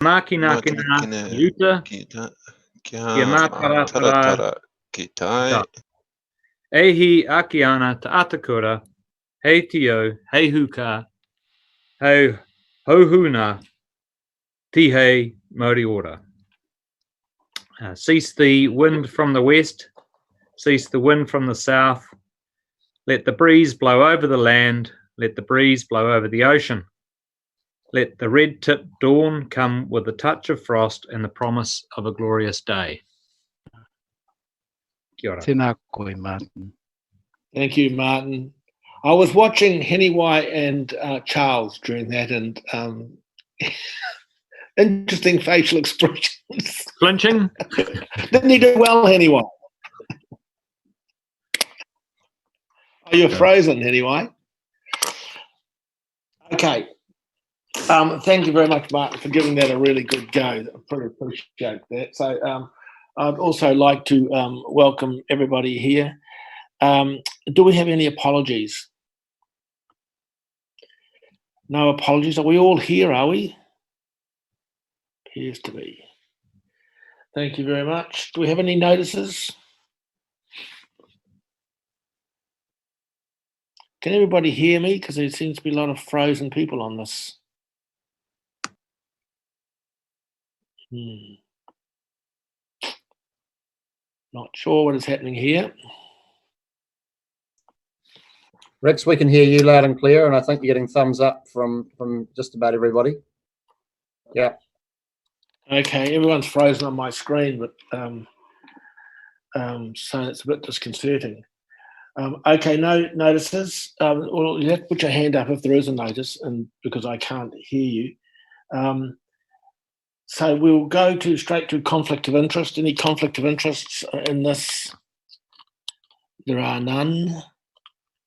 Naki naki na yuta, kia na taratara ki tai. Ehi akiana ta'atakura, hei tio, hei huka, hei hohuna, tihei moriora. Cease the wind from the west, cease the wind from the south. Let the breeze blow over the land, let the breeze blow over the ocean. Let the red-tipped dawn come with a touch of frost and the promise of a glorious day. Kia ora. Tēnā koe, Martin. Thank you, Martin. I was watching Henny White and Charles during that, and interesting facial expressions. Flinching? Didn't he do well, Henny White? Oh, you're frozen, Henny White. Okay. Thank you very much, Martin, for giving that a really good go. I pretty appreciate that. So I'd also like to welcome everybody here. Do we have any apologies? No apologies. Are we all here, are we? Appears to be. Thank you very much. Do we have any notices? Can everybody hear me? Because there seems to be a lot of frozen people on this. Not sure what is happening here. Rex, we can hear you loud and clear, and I think you're getting thumbs up from just about everybody. Yeah. Okay, everyone's frozen on my screen, but so it's a bit disconcerting. Okay, no notices. Well, you have to put your hand up if there is a notice, and because I can't hear you. So we'll go straight to conflict of interest. Any conflict of interests in this? There are none.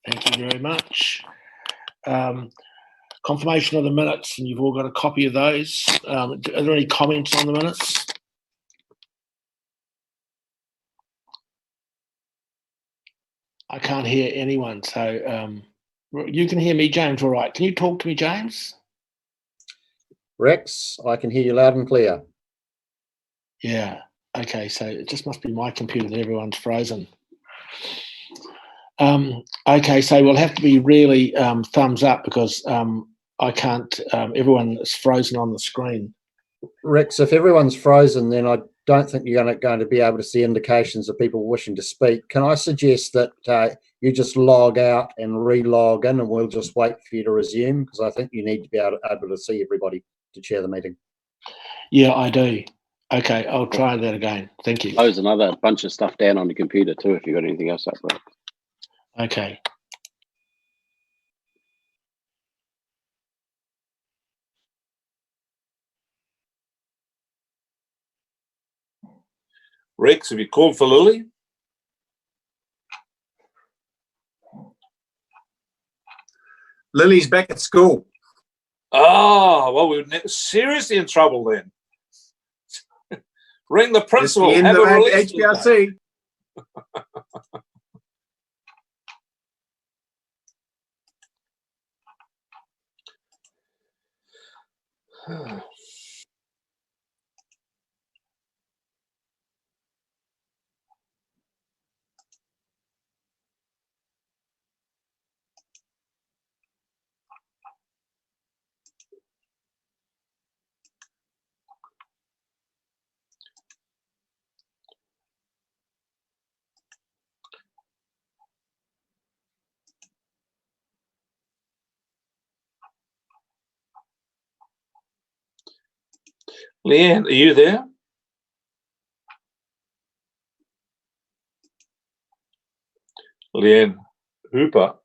Thank you very much. Confirmation of the minutes, and you've all got a copy of those. Are there any comments on the minutes? I can't hear anyone, so you can hear me, James, all right. Can you talk to me, James? Rex, I can hear you loud and clear. Yeah, okay, so it just must be my computer that everyone's frozen. Okay, so we'll have to be really thumbs up because I can't, everyone is frozen on the screen. Rex, if everyone's frozen, then I don't think you're going to be able to see indications of people wishing to speak. Can I suggest that you just log out and re-log in, and we'll just wait for you to resume, because I think you need to be able to see everybody to chair the meeting. Yeah, I do. Okay, I'll try that again. Thank you. Close another bunch of stuff down on the computer too if you've got anything else up there. Okay. Rex, have you called for Lily? Lily's back at school. Oh, well, we're seriously in trouble then. Ring the principal. It's the end Have of a release HBRC. Leanne, are you there? Leanne Hooper.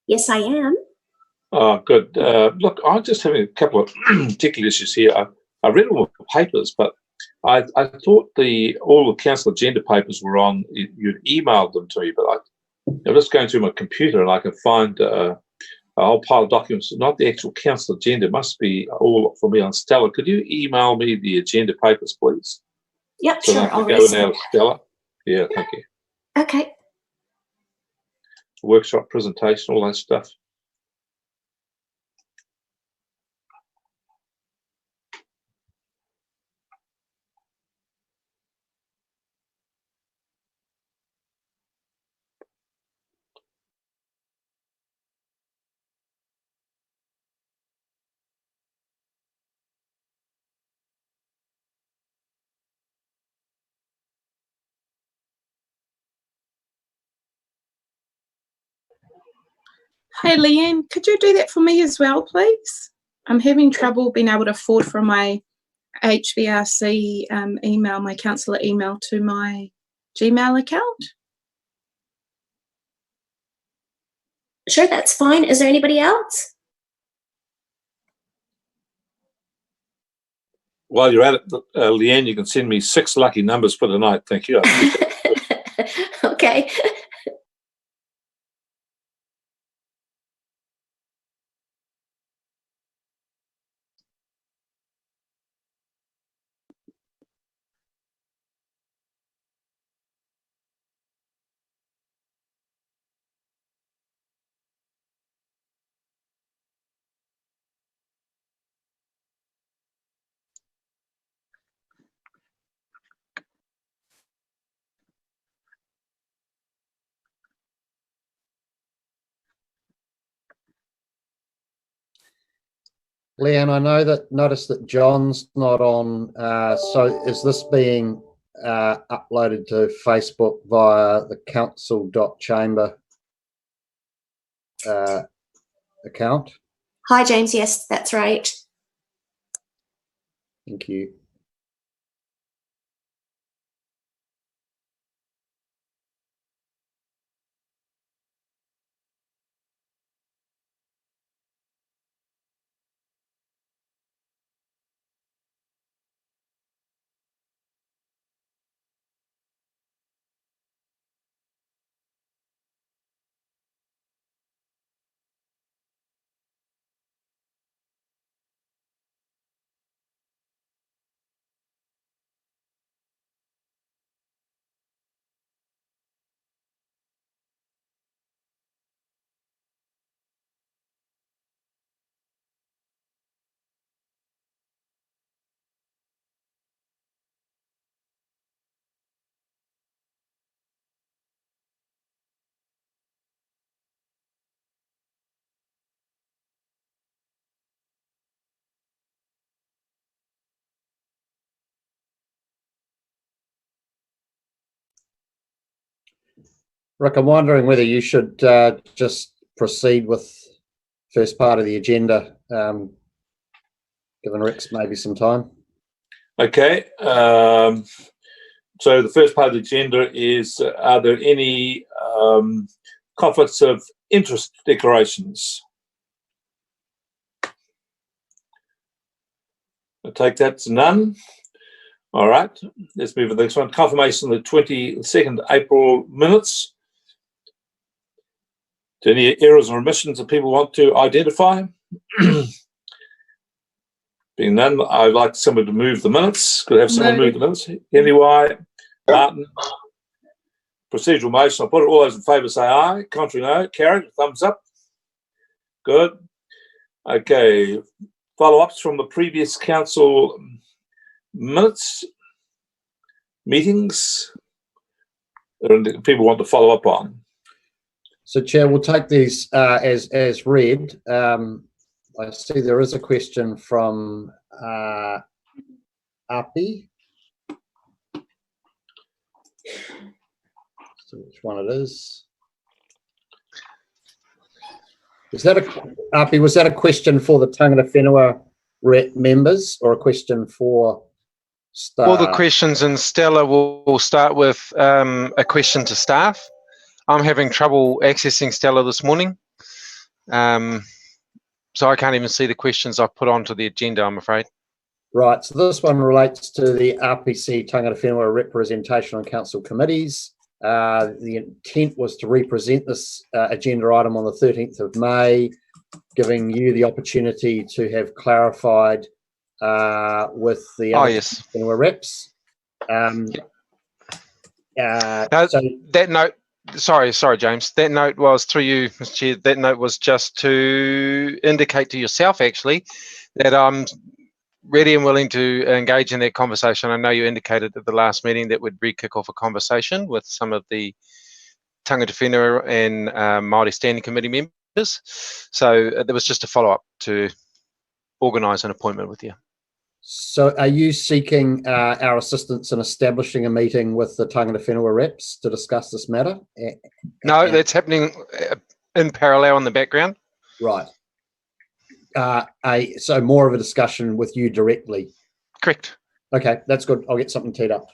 Yes, I am. Oh, good. Look, I'm just having a couple of particular issues here. I read all the papers, but I thought all the council agenda papers were on. You'd emailed them to me, but I'm just going through my computer and I can find a whole pile of documents, not the actual council agenda. It must be all for me on Stella. Could you email me the agenda papers, please? Yep, so sure. I'll go now, Stella. Yeah, thank you. Okay. Workshop presentation, all that stuff. Hey, Leanne, could you do that for me as well, please? I'm having trouble being able to forward from my HVRC email, my councillor email, to my Gmail account. Sure, that's fine. Is there anybody else? While you're at it, Leanne, you can send me 6 lucky numbers for tonight. Thank you. Okay. Leanne, I know that notice that John's not on. So is this being uploaded to Facebook via the council.chamber account? Hi, James. Yes, that's right. Thank you. Rick, I'm wondering whether you should just proceed with first part of the agenda, given Rick's maybe some time. Okay. So the first part of the agenda is, are there any conflicts of interest declarations? I take that to none. All right, let's move to the next one. Confirmation of the 22nd April minutes. Do any errors or omissions that people want to identify? Being none, I'd like someone to move the minutes. Could I have someone move the minutes? Henry White, Martin. Procedural motion. I'll put it. All those in favour say aye. Contrary, no. Carried. Thumbs up. Good. Okay. Follow-ups from the previous council minutes, meetings. People want to follow up on. So, Chair, we'll take these as read. I see there is a question from Api. So which one it is? Is that Api? Was that a question for the Tangata Whenua members or a question for staff? All the questions in Stella will start with a question to staff. I'm having trouble accessing Stella this morning. So I can't even see the questions I've put onto the agenda, I'm afraid. Right, so this one relates to the RPC Tangata Whenua representation on council committees. The intent was to represent this agenda item on the 13th of May, giving you the opportunity to have clarified with the other Whenua reps. So that note, sorry, James. That note was, through you, Mr. Chair, that note was just to indicate to yourself, actually, that I'm ready and willing to engage in that conversation. I know you indicated at the last meeting that we'd re-kick off a conversation with some of the Tangata Whenua and Māori Standing Committee members. So there was just a follow-up to organise an appointment with you. So are you seeking our assistance in establishing a meeting with the Tangata Whenua reps to discuss this matter? No, that's happening. in parallel in the background. Right. So more of a discussion with you directly. Correct. Okay, that's good. I'll get something teed up.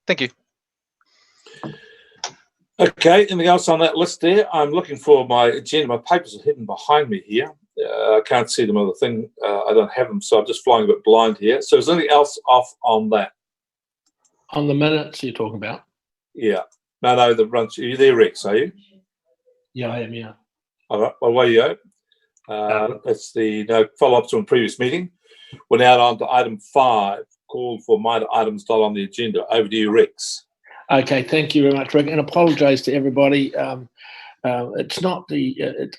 Thank you. Okay, anything else on that list there? I'm looking for my agenda. My papers are hidden behind me here. I can't see them on the thing. I don't have them, so I'm just flying a bit blind here. So is there anything else off on that? On the minutes you're talking about? Yeah. No, the run. Are you there, Rex? Are you? Yeah, I am, yeah. All right, well, away you go. That's the follow-ups on previous meeting. We're now on to item 5, call for minor items not on the agenda. Over to you, Rex. Okay, thank you very much, Rick, and apologise to everybody. It's not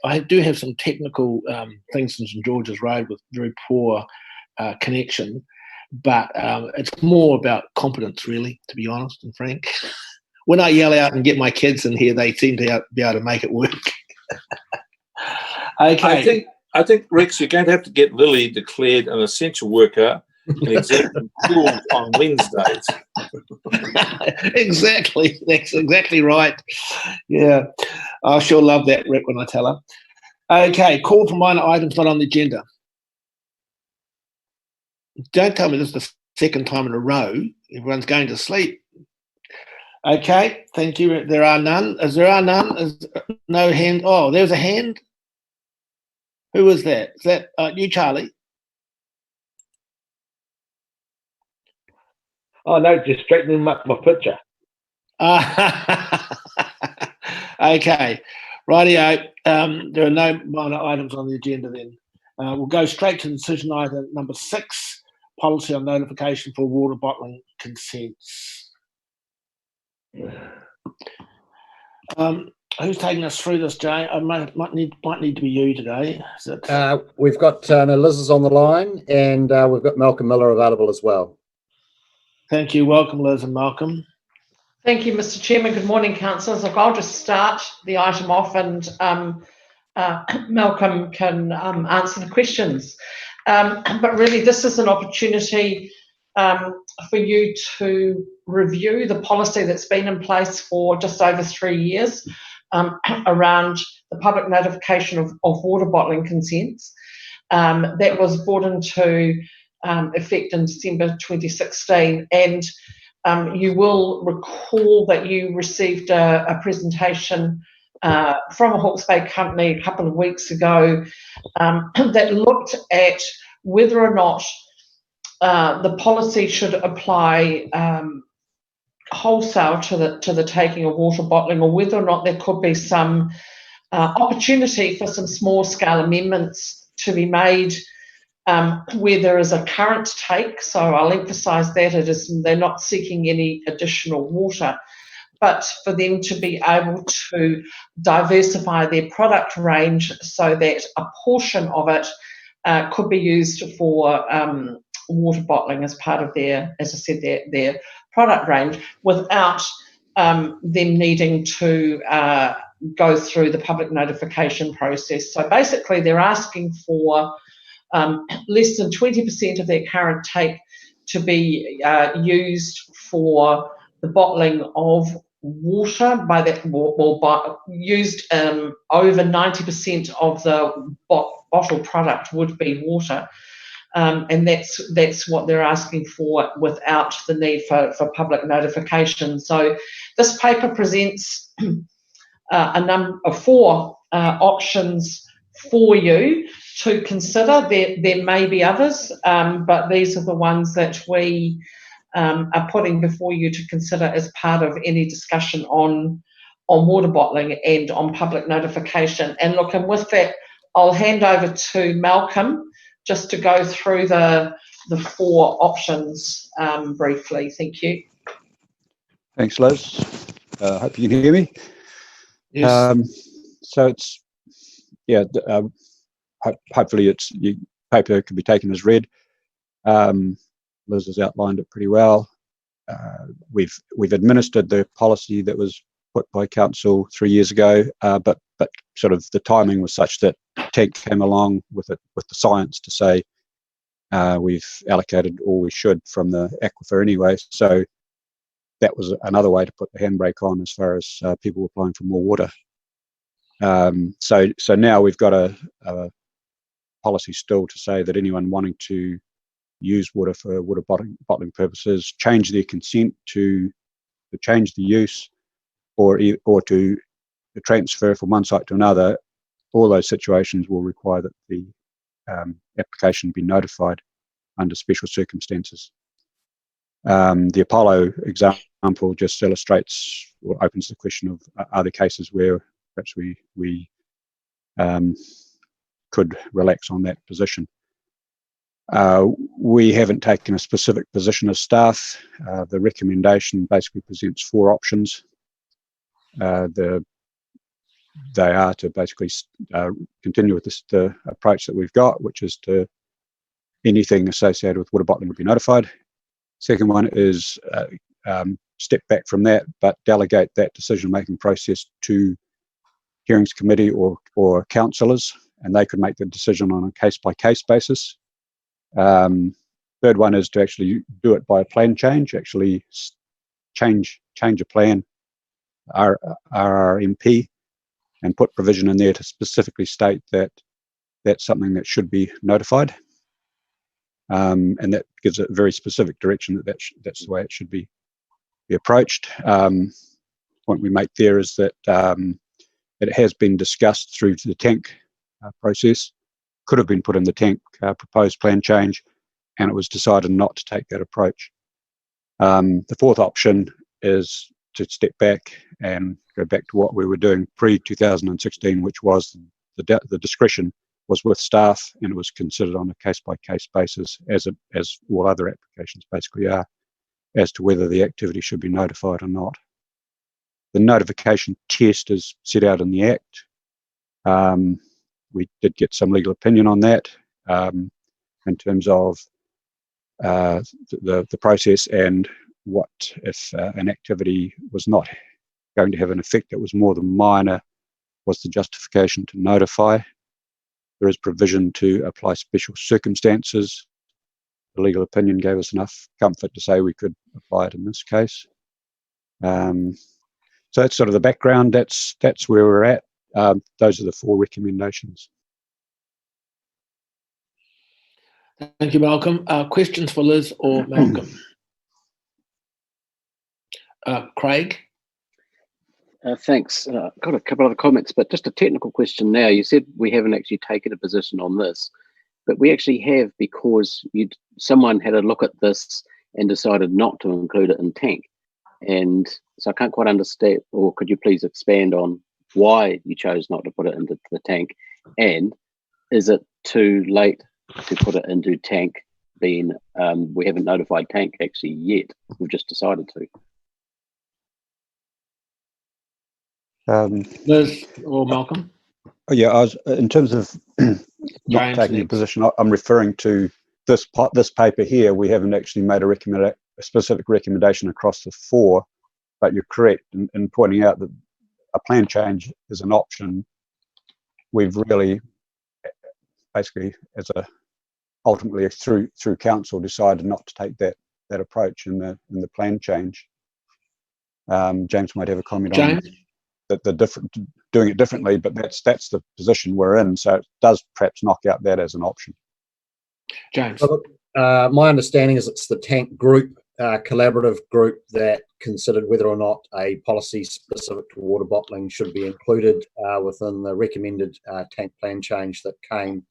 I do have some technical things in St George's Road with very poor connection, but it's more about competence, really, to be honest and frank. When I yell out and get my kids in here, they seem to be able to make it work. Okay. I think, Rex, you're going to have to get Lily declared an essential worker and exempt from schools on Wednesdays. Exactly. That's exactly right. Yeah. I sure love that, Rick, when I tell her. Okay, call for minor items not on the agenda. Don't tell me this is the second time in a row. Everyone's going to sleep. Okay, thank you. There are none. As there are none, is no hand. Oh, there's a hand. Who was that? Is that you, Charlie? Oh, no, just straightening up my picture. Okay, rightio. There are no minor items on the agenda then. We'll go straight to decision item number 6, policy on notification for water bottling consents. Who's taking us through this, Jay? I might need to be you today. We've got Liz is on the line, and we've got Malcolm Miller available as well. Thank you. Welcome, Liz and Malcolm. Thank you, Mr. Chairman. Good morning, councillors. Look, I'll just start the item off, and Malcolm can answer the questions. But really, this is an opportunity for you to review the policy that's been in place for just over 3 years around the public notification of water bottling consents. That was brought into effect in December 2016, and you will recall that you received a presentation from a Hawke's Bay company a couple of weeks ago that looked at whether or not the policy should apply wholesale to the taking of water bottling, or whether or not there could be some opportunity for some small scale amendments to be made where there is a current take. So I'll emphasise that they're not seeking any additional water, but for them to be able to diversify their product range so that a portion of it could be used for water bottling as part of their, as I said, their product range, without them needing to go through the public notification process. So basically they're asking for less than 20% of their current take to be used for the bottling of water. By that, used over 90% of the bottle product would be water. And that's what they're asking for without the need for public notification. So this paper presents a number of 4 options for you to consider. There may be others, but these are the ones that we are putting before you to consider as part of any discussion on water bottling and on public notification. And look, and with that, I'll hand over to Malcolm just to go through the 4 options briefly. Thank you. Thanks, Liz. Hope you can hear me. Yes. So it's, yeah, hopefully paper can be taken as read. Liz has outlined it pretty well. We've administered the policy that was put by council 3 years ago, but sort of the timing was such that TEG came along with the science to say we've allocated all we should from the aquifer anyway. So that was another way to put the handbrake on as far as people applying for more water. So now we've got a policy still to say that anyone wanting to use water for water bottling purposes, change their consent to change the use, or to transfer from one site to another, all those situations will require that the application be notified under special circumstances. The Apollo example just illustrates or opens the question of other cases where perhaps we could relax on that position. We haven't taken a specific position as staff. The recommendation basically presents 4 options. They are to basically continue with the approach that we've got, which is to anything associated with water bottling would be notified. Second one is step back from that, but delegate that decision-making process to hearings committee or councillors, and they could make the decision on a case-by-case basis. Third one is to actually do it by a plan change, actually change a plan, RRMP, and put provision in there to specifically state that that's something that should be notified. And that gives it a very specific direction that's the way it should be approached. The point we make there is that it has been discussed through to the tank process, could have been put in the tank proposed plan change, and it was decided not to take that approach. The fourth option is to step back and go back to what we were doing pre-2016, which was the discretion was with staff, and it was considered on a case-by-case basis, as all other applications basically are, as to whether the activity should be notified or not. The notification test is set out in the Act. We did get some legal opinion on that in terms of the process and what if an activity was not going to have an effect that was more than minor, was the justification to notify. There is provision to apply special circumstances. The legal opinion gave us enough comfort to say we could apply it in this case. So that's sort of the background. That's where we're at. Those are the 4 recommendations. Thank you, Malcolm. Questions for Liz or Malcolm? Craig? Thanks. Got a couple of comments, but just a technical question now. You said we haven't actually taken a position on this, but we actually have, because someone had a look at this and decided not to include it in tank. And so I can't quite understand, or could you please expand on why you chose not to put it into the tank? And is it too late to put it into tank, being we haven't notified tank actually yet? We've just decided to. Liz or Malcolm? Yeah, in terms of not taking a position, I'm referring to this paper here. We haven't actually made a specific recommendation across the 4, but you're correct in pointing out that a plan change is an option. We've really basically, ultimately through council, decided not to take that approach in the plan change. James might have a comment on the doing it differently, but that's the position we're in. So it does perhaps knock out that as an option. James? My understanding is it's the tank group, collaborative group, that considered whether or not a policy specific to water bottling should be included within the recommended tank plan change that came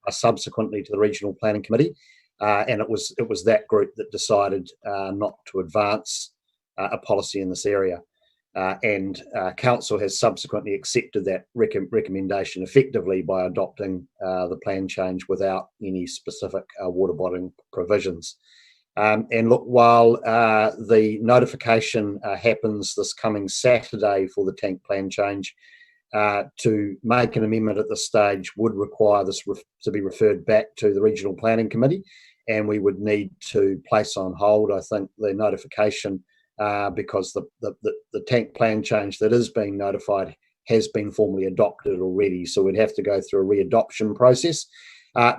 subsequently to the regional planning committee, and it was that group that decided not to advance a policy in this area. And council has subsequently accepted that recommendation effectively by adopting the plan change without any specific water bottling provisions. And look, while the notification happens this coming Saturday for the tank plan change, to make an amendment at this stage would require this to be referred back to the regional planning committee, and we would need to place on hold, I think, the notification because the tank plan change that is being notified has been formally adopted already. So we'd have to go through a re-adoption process.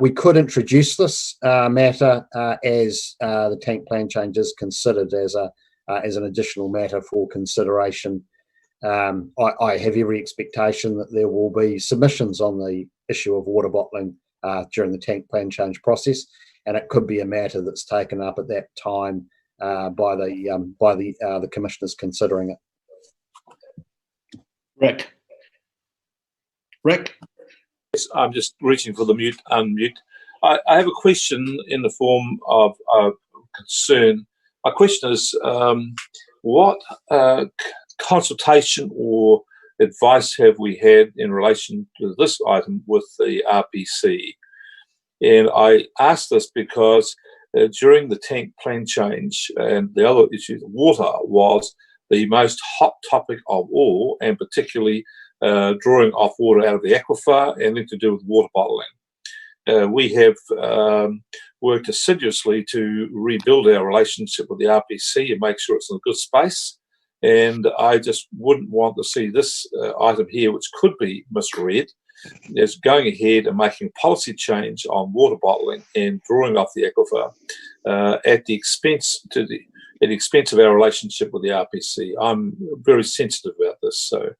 We could introduce this matter as the tank plan change is considered as an additional matter for consideration I have every expectation that there will be submissions on the issue of water bottling during the tank plan change process, and it could be a matter that's taken up at that time by the commissioners considering it. Rick? Yes, I'm just reaching for the unmute. I have a question in the form of concern. My question is, what consultation or advice have we had in relation to this item with the RPC? And I ask this because during the tank plan change and the other issue, water was the most hot topic of all, and particularly drawing off water out of the aquifer and anything to do with water bottling. We have worked assiduously to rebuild our relationship with the RPC and make sure it's in a good space. And I just wouldn't want to see this item here, which could be misread, as going ahead and making policy change on water bottling and drawing off the aquifer at the expense of our relationship with the RPC. I'm very sensitive about this. So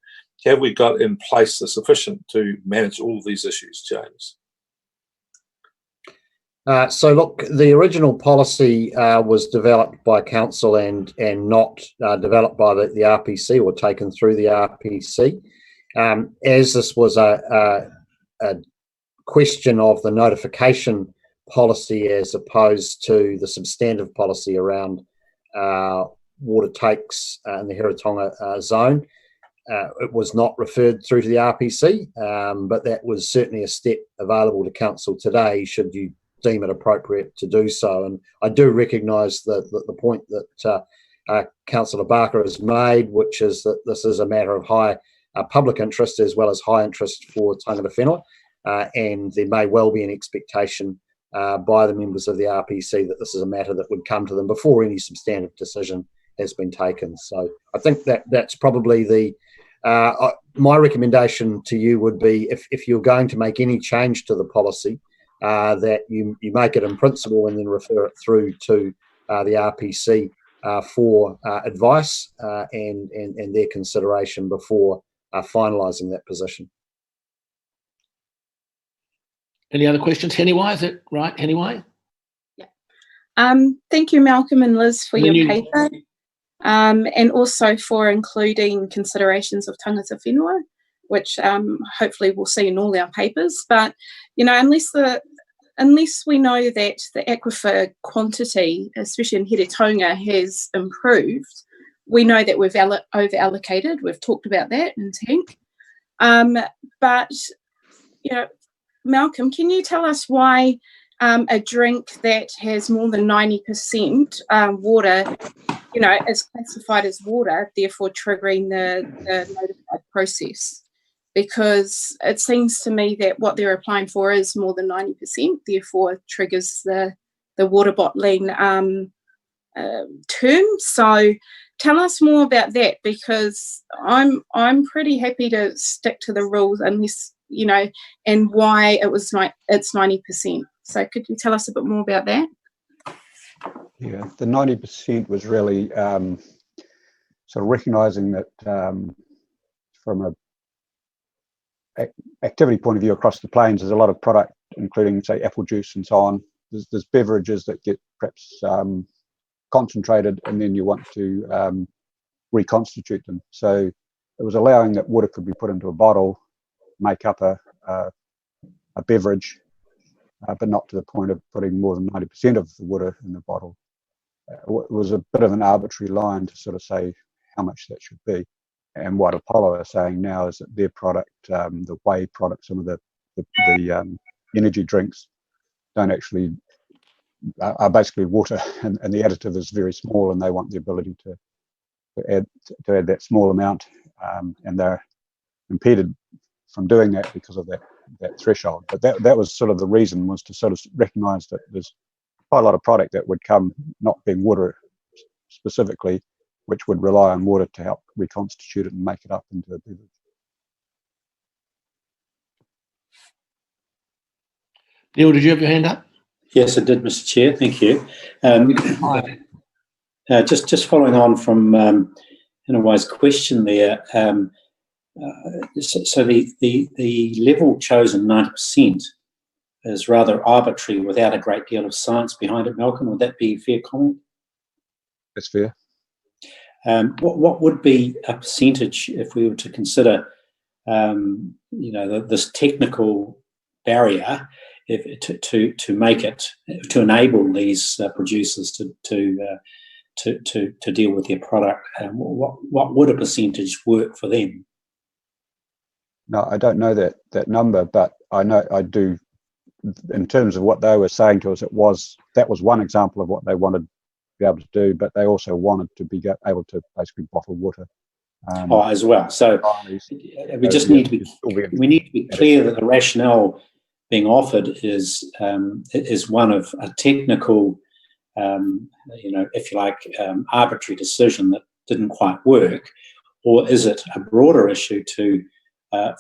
have we got in place the sufficient to manage all of these issues, James? So look, the original policy was developed by council and not developed by the RPC or taken through the RPC. As this was a question of the notification policy as opposed to the substantive policy around water takes in the Hiratonga zone, it was not referred through to the RPC, but that was certainly a step available to council today should you deem it appropriate to do so. And I do recognise the point that Councillor Barker has made, which is that this is a matter of high public interest as well as high interest for tangata whenua, and there may well be an expectation by the members of the RPC that this is a matter that would come to them before any substantive decision has been taken. So I think that's probably the my recommendation to you would be, if you're going to make any change to the policy, that you make it in principle and then refer it through to the RPC for advice and their consideration before finalising that position. Any other questions? Heniwai, is it right? Heniwai? Yeah. Thank you, Malcolm and Liz, for your paper, and also for including considerations of tangata whenua, which hopefully we'll see in all our papers. But, you know, unless we know that the aquifer quantity, especially in Hiratonga, has improved, we know that we've over-allocated. We've talked about that in tank. But, you know, Malcolm, can you tell us why a drink that has more than 90% water, you know, is classified as water, therefore triggering the notified process? Because it seems to me that what they're applying for is more than 90%, therefore triggers the water bottling term. So tell us more about that, because I'm pretty happy to stick to the rules unless, you know, and why it's 90%. So could you tell us a bit more about that? Yeah, the 90% was really sort of recognising that from a activity point of view across the plains, there's a lot of product, including, say, apple juice and so on. There's beverages that get perhaps concentrated, and then you want to reconstitute them. So it was allowing that water could be put into a bottle, make up a beverage, but not to the point of putting more than 90% of the water in the bottle. It was a bit of an arbitrary line to sort of say how much that should be. And what Apollo are saying now is that their product, the whey product, some of the energy drinks don't actually are basically water, and the additive is very small, and they want the ability to add that small amount, and they're impeded from doing that because of that threshold. But that was sort of the reason, was to sort of recognise that there's quite a lot of product that would come not being water specifically, which would rely on water to help reconstitute it and make it up into a beverage. Neil, did you have your hand up? Yes, I did, Mr. Chair. Thank you. Just following on from in a wise question there. So the level chosen, 90%, is rather arbitrary without a great deal of science behind it, Malcolm. Would that be a fair comment? That's fair. What would be a percentage if we were to consider, this technical barrier to make it, to enable these producers to deal with their product? What would a percentage work for them? No, I don't know that number, but I do. In terms of what they were saying to us, that was one example of what they wanted to be able to do, but they also wanted to be able to basically bottle water. As well. So we just need to be clear that the rationale being offered is one of a technical, if you like, arbitrary decision that didn't quite work, or is it a broader issue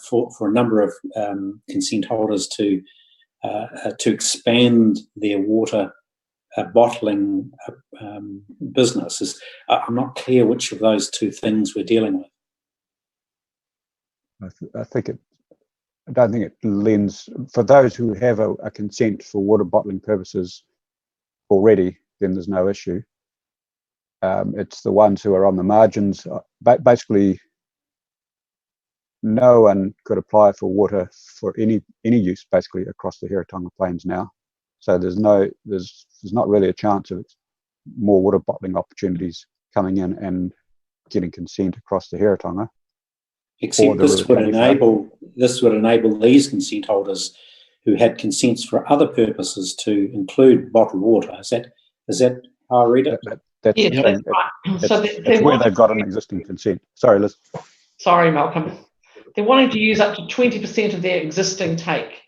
for a number of consent holders to expand their water bottling businesses? I'm not clear which of those two things we're dealing with. I don't think it lends, for those who have a consent for water bottling purposes already, then there's no issue. It's the ones who are on the margins. Basically, no one could apply for water for any use basically across the Hiratonga Plains now. So there's not really a chance of more water bottling opportunities coming in and getting consent across the Hiratonga. Except this would enable these consent holders who had consents for other purposes to include bottled water. Is that how I read it? That's right. So it's where they've got an existing consent. Sorry, Liz. Sorry, Malcolm. They're wanting to use up to 20% of their existing take,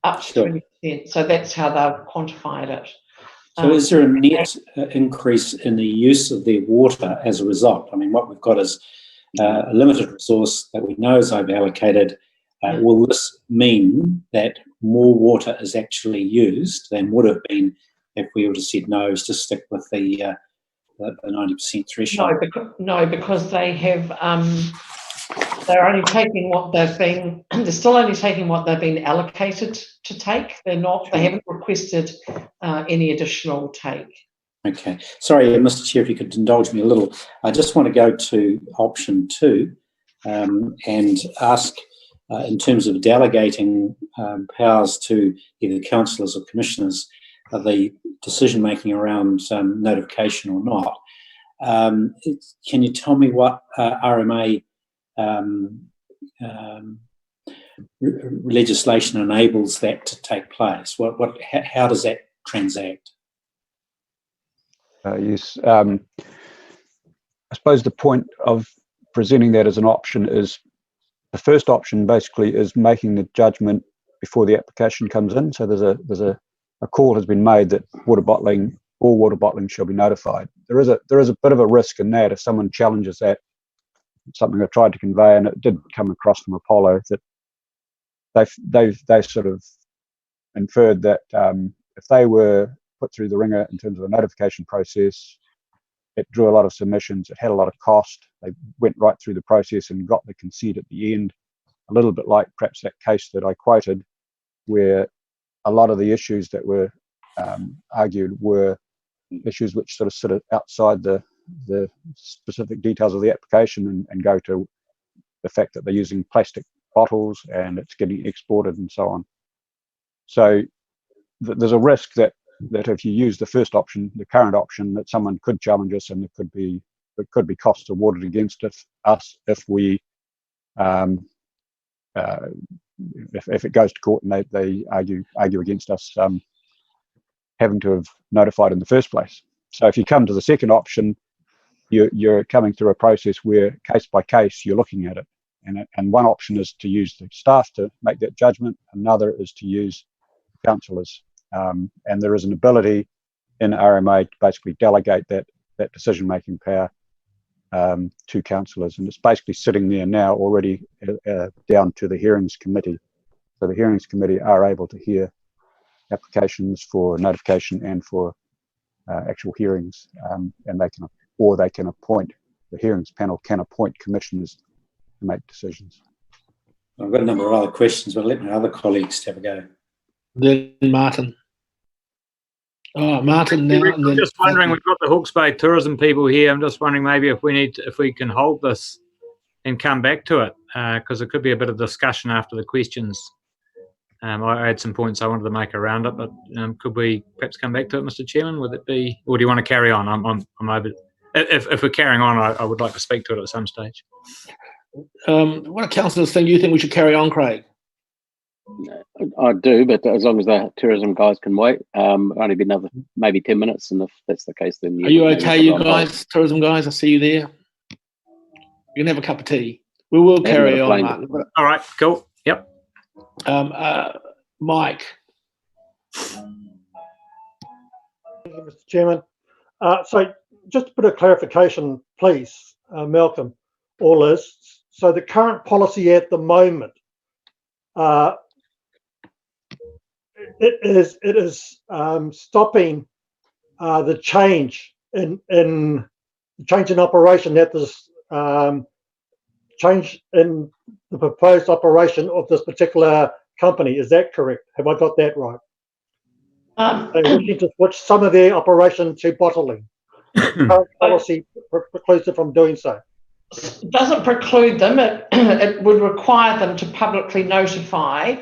up to 20%. So that's how they've quantified it. So is there a net increase in the use of their water as a result? I mean, what we've got is a limited resource that we know is over-allocated. Will this mean that more water is actually used than would have been if we would have said no, to stick with the 90% threshold? No, because they have. They're only taking what they've been. They're still only taking what they've been allocated to take. They're not. They haven't requested any additional take. Okay. Sorry, Mr. Chair, if you could indulge me a little. I just want to go to option 2 and ask, in terms of delegating powers to either councillors or commissioners, the decision making around notification or not. Can you tell me what RMA legislation enables that to take place? How does that transact? Yes, I suppose the point of presenting that as an option is the first option basically is making the judgment before the application comes in. So there's a call has been made that all water bottling shall be notified. There is a bit of a risk in that if someone challenges that. Something I tried to convey, and it did come across from Apollo, that they sort of inferred that if they were put through the ringer in terms of the notification process, it drew a lot of submissions, it had a lot of cost. They went right through the process and got the consent at the end, a little bit like perhaps that case that I quoted, where a lot of the issues that were argued were issues which sort of sit outside the specific details of the application and go to the fact that they're using plastic bottles and it's getting exported and so on. So there's a risk that if you use the first option, the current option, that someone could challenge us, and there could be costs awarded against us if we if it goes to court and they argue against us having to have notified in the first place. So if you come to the second option, you're coming through a process where case by case you're looking at it, and one option is to use the staff to make that judgment, another is to use councillors, and there is an ability in RMA to basically delegate that decision-making power to councillors, and it's basically sitting there now already down to the hearings committee. So the hearings committee are able to hear applications for notification and for actual hearings, and they can appoint the hearings panel can appoint commissioners to make decisions. I've got a number of other questions, but let my other colleagues have a go. Then Martin. Oh, Martin now. I'm just wondering, we've got the Hawke's Bay tourism people here. I'm just wondering maybe if we can hold this and come back to it, because it could be a bit of discussion after the questions. I had some points I wanted to make around it, but could we perhaps come back to it, Mr. Chairman? Would it be, or do you want to carry on? I'm over. If we're carrying on, I would like to speak to it at some stage. What do councillors think? You think we should carry on, Craig? I do, but as long as the tourism guys can wait, only be another maybe 10 minutes, and if that's the case, then are you okay, you guys, tourism guys? I see you there. You can have a cup of tea. We will carry on, Martin. All right, cool. Yep. Mike. Thank you, Mr. Chairman. So just a bit of clarification, please, Malcolm, or Liz. So the current policy at the moment, it is stopping the change in operation, that this change in the proposed operation of this particular company. Is that correct? Have I got that right? They're wishing to switch some of their operation to bottling. Current policy precludes them from doing so. Doesn't preclude them. It would require them to publicly notify.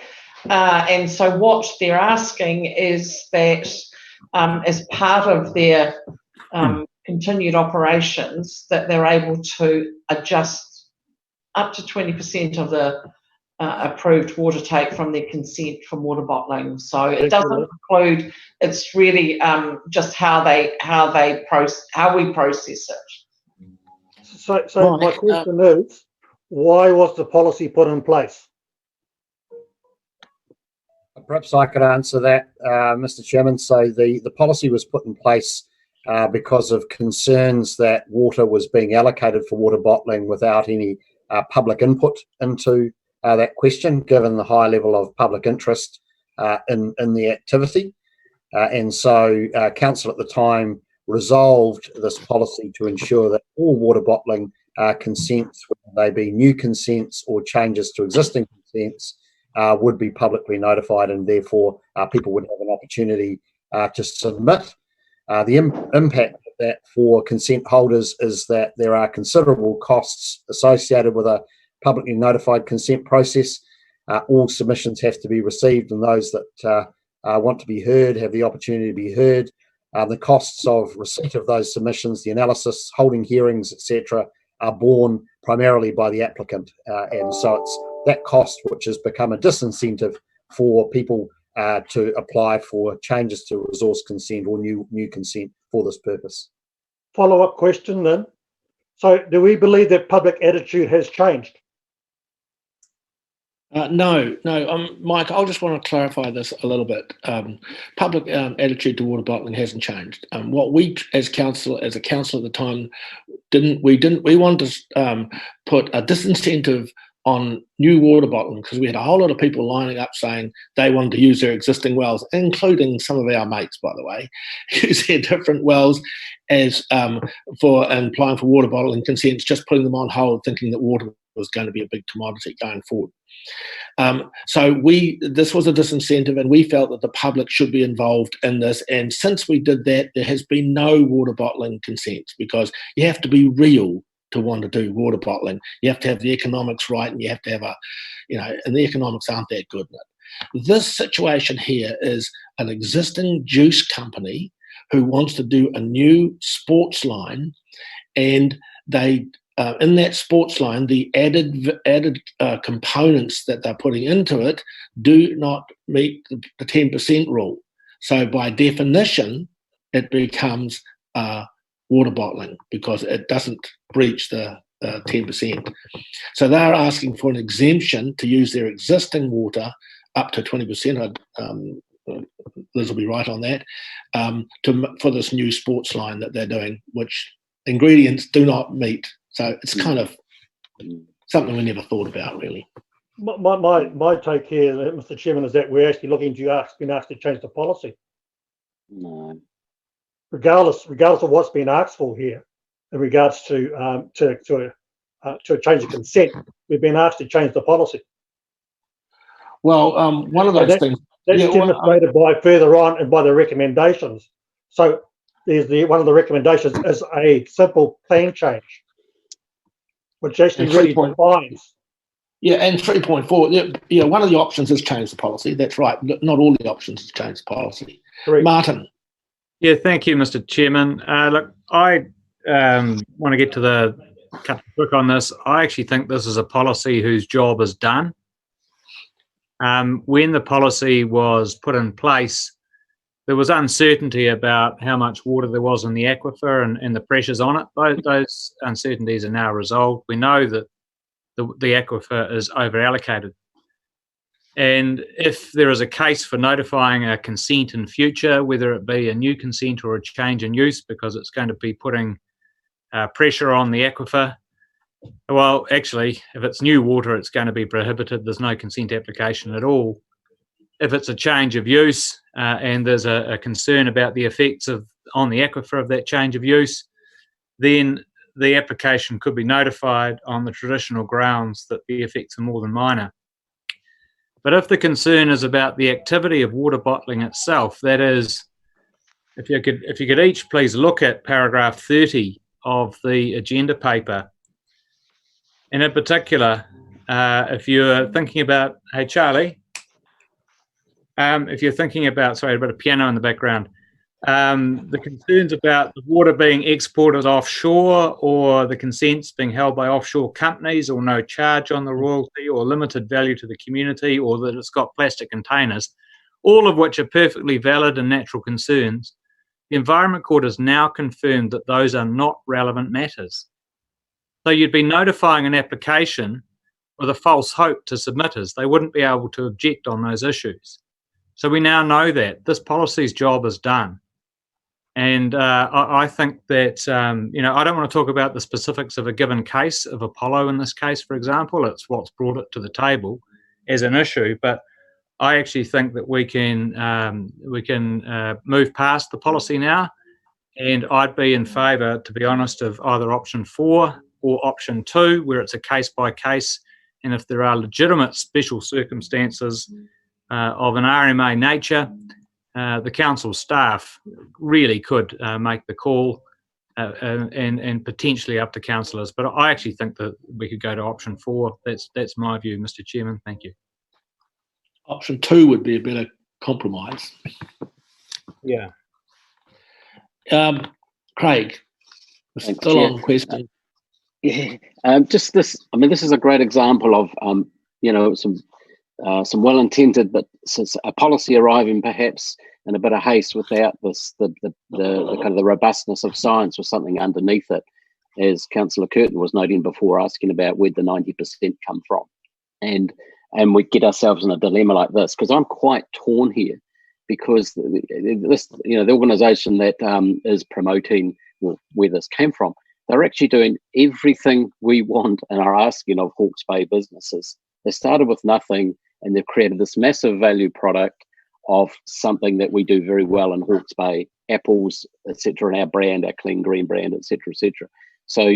And so what they're asking is that as part of their continued operations, that they're able to adjust up to 20% of the approved water take from their consent from water bottling. So it doesn't preclude. It's really just how we process it. So my question is, why was the policy put in place? Perhaps I could answer that, Mr. Chairman. So the policy was put in place because of concerns that water was being allocated for water bottling without any public input into that question, given the high level of public interest in the activity. And so Council at the time resolved this policy to ensure that all water bottling consents, whether they be new consents or changes to existing consents, would be publicly notified, and therefore people would have an opportunity to submit. The impact of that for consent holders is that there are considerable costs associated with a publicly notified consent process. All submissions have to be received, and those that want to be heard have the opportunity to be heard. The costs of receipt of those submissions, the analysis, holding hearings, etc., are borne primarily by the applicant, and so it's that cost which has become a disincentive for people to apply for changes to resource consent or new consent for this purpose. Follow-up question then. So do we believe that public attitude has changed? No. Mike, I just want to clarify this a little bit. Public attitude to water bottling hasn't changed. What we, as a council at the time, we wanted to put a disincentive on new water bottling, because we had a whole lot of people lining up saying they wanted to use their existing wells, including some of our mates, by the way, use their different wells as for applying for water bottling consents, just putting them on hold, thinking that water was going to be a big commodity going forward. So this was a disincentive, and we felt that the public should be involved in this. And since we did that, there has been no water bottling consents, because you have to be real to want to do water bottling. You have to have the economics right, and you have to have and the economics aren't that good in it. This situation here is an existing juice company who wants to do a new sports line, and they in that sports line, the added components that they're putting into it do not meet the 10% rule. So by definition, it becomes water bottling, because it doesn't breach the 10%. So they're asking for an exemption to use their existing water up to 20%. Liz will be right on that, for this new sports line that they're doing, which ingredients do not meet. So it's kind of something we never thought about, really. My take here, Mr. Chairman, is that we're actually being asked to change the policy. No. Regardless of what's been asked for here. in regards to a change of consent. We've been asked to change the policy. Well, one of those things. That's demonstrated by further on and by the recommendations. So there's one of the recommendations is a simple plan change, which actually really defines. Yeah, and 3.4. Yeah, one of the options is change the policy. That's right. Not all the options is change the policy. Correct. Martin. Yeah, thank you, Mr. Chairman. Look, I want to get to the cut quick on this. I actually think this is a policy whose job is done. When the policy was put in place, there was uncertainty about how much water there was in the aquifer and the pressures on it. Those uncertainties are now resolved. We know that the aquifer is over-allocated. And if there is a case for notifying a consent in future, whether it be a new consent or a change in use, because it's going to be putting pressure on the aquifer, well, actually, if it's new water, it's going to be prohibited. There's no consent application at all. If it's a change of use and there's a concern about the effects on the aquifer of that change of use, then the application could be notified on the traditional grounds that the effects are more than minor. But if the concern is about the activity of water bottling itself, that is, if you could each please look at paragraph 30 of the agenda paper, and in particular, if you're thinking about, hey Charlie, if you're thinking about, sorry, a bit of piano in the background, the concerns about the water being exported offshore or the consents being held by offshore companies or no charge on the royalty or limited value to the community or that it's got plastic containers, all of which are perfectly valid and natural concerns, the Environment Court has now confirmed that those are not relevant matters. So you'd be notifying an application with a false hope to submitters. They wouldn't be able to object on those issues. So we now know that this policy's job is done. And I think that, I don't want to talk about the specifics of a given case, of Apollo in this case, for example. It's what's brought it to the table as an issue. But I actually think that we can move past the policy now. And I'd be in favour, to be honest, of either option 4 or option 2, where it's a case by case. And if there are legitimate special circumstances of an RMA nature, the council staff really could make the call and potentially up to councillors. But I actually think that we could go to option 4. That's my view, Mr. Chairman. Thank you. Option 2 would be a better compromise. Yeah. Craig, still on question. Just this. I mean, this is a great example of some well-intended, but a policy arriving perhaps in a bit of haste without the kind of the robustness of science or something underneath it, as Councillor Curtin was noting before, asking about where the 90% come from, and we get ourselves in a dilemma like this, because I'm quite torn here, because the organisation that is promoting where this came from, they're actually doing everything we want and are asking of Hawke's Bay businesses. They started with nothing and they've created this massive value product of something that we do very well in Hawke's Bay, apples, etc., and our brand, our Clean Green brand, etc., etc. So,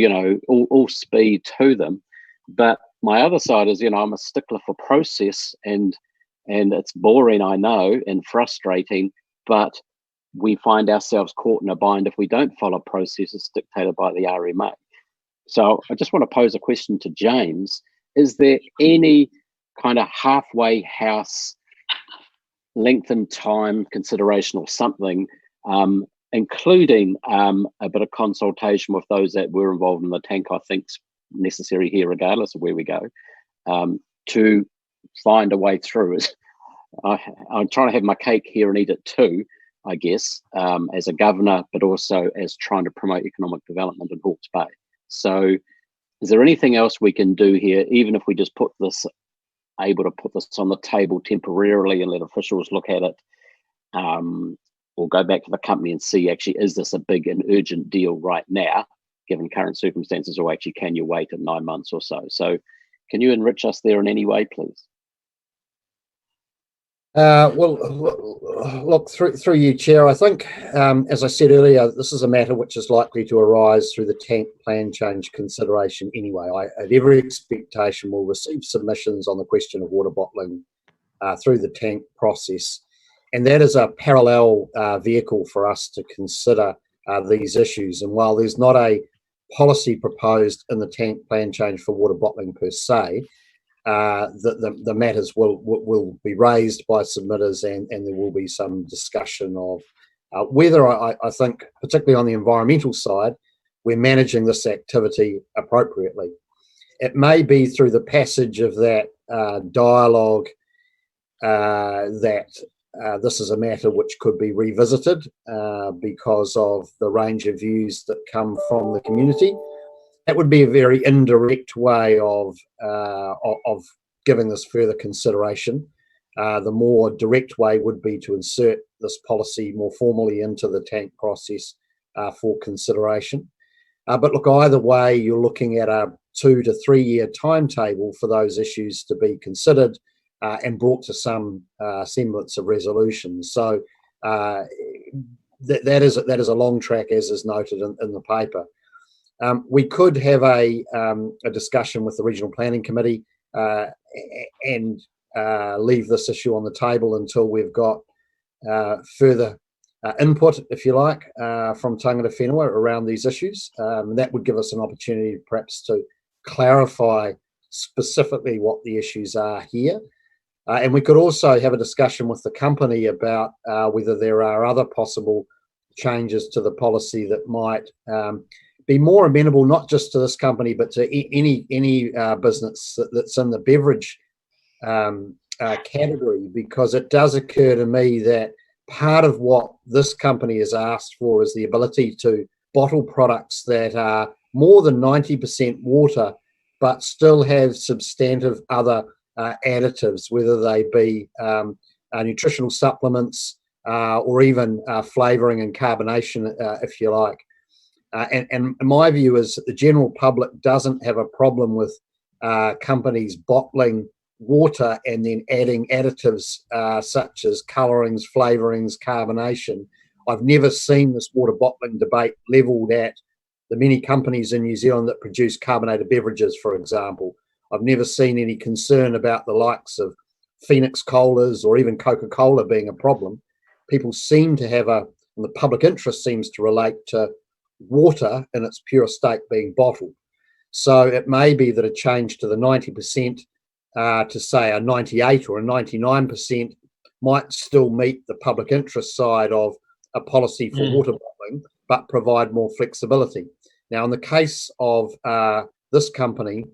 all speed to them. But my other side is, I'm a stickler for process, and it's boring, I know, and frustrating, but we find ourselves caught in a bind if we don't follow processes dictated by the RMA. So I just want to pose a question to James. Is there any kind of halfway house lengthened time consideration or something, including a bit of consultation with those that were involved in the tank, I think's necessary here regardless of where we go, to find a way through it? I'm trying to have my cake here and eat it too, I guess, as a governor, but also as trying to promote economic development in Hawke's Bay. So is there anything else we can do here, even if we just able to put this on the table temporarily and let officials look at it, or go back to the company and see, actually, is this a big and urgent deal right now, given current circumstances, or actually can you wait 9 months or so? So can you enrich us there in any way, please? Well, look, through you, Chair, I think, as I said earlier, this is a matter which is likely to arise through the tank plan change consideration anyway. I have every expectation we'll receive submissions on the question of water bottling through the tank process, and that is a parallel vehicle for us to consider these issues. And while there's not a policy proposed in the tank plan change for water bottling per se, the matters will be raised by submitters, and there will be some discussion of whether I think, particularly on the environmental side, we're managing this activity appropriately. It may be through the passage of that dialogue that this is a matter which could be revisited because of the range of views that come from the community. That would be a very indirect way of giving this further consideration. The more direct way would be to insert this policy more formally into the tank process for consideration. But look, either way, you're looking at a 2 to 3 year timetable for those issues to be considered and brought to some semblance of resolution. So that is a long track, as is noted in the paper. We could have a discussion with the Regional Planning Committee and leave this issue on the table until we've got further input, if you like, from tangata whenua around these issues. That would give us an opportunity perhaps to clarify specifically what the issues are here. And we could also have a discussion with the company about whether there are other possible changes to the policy that might be more amenable, not just to this company, but to any business that's in the beverage category, because it does occur to me that part of what this company has asked for is the ability to bottle products that are more than 90% water, but still have substantive other additives, whether they be nutritional supplements or even flavouring and carbonation, if you like. And my view is that the general public doesn't have a problem with companies bottling water and then adding additives such as colourings, flavourings, carbonation. I've never seen this water bottling debate levelled at the many companies in New Zealand that produce carbonated beverages, for example. I've never seen any concern about the likes of Phoenix Colas or even Coca-Cola being a problem. People seem to have and the public interest seems to relate to water in its pure state being bottled. So it may be that a change to the 90% to say a 98 or a 99% might still meet the public interest side of a policy for water bottling, but provide more flexibility. Now, in the case of this company,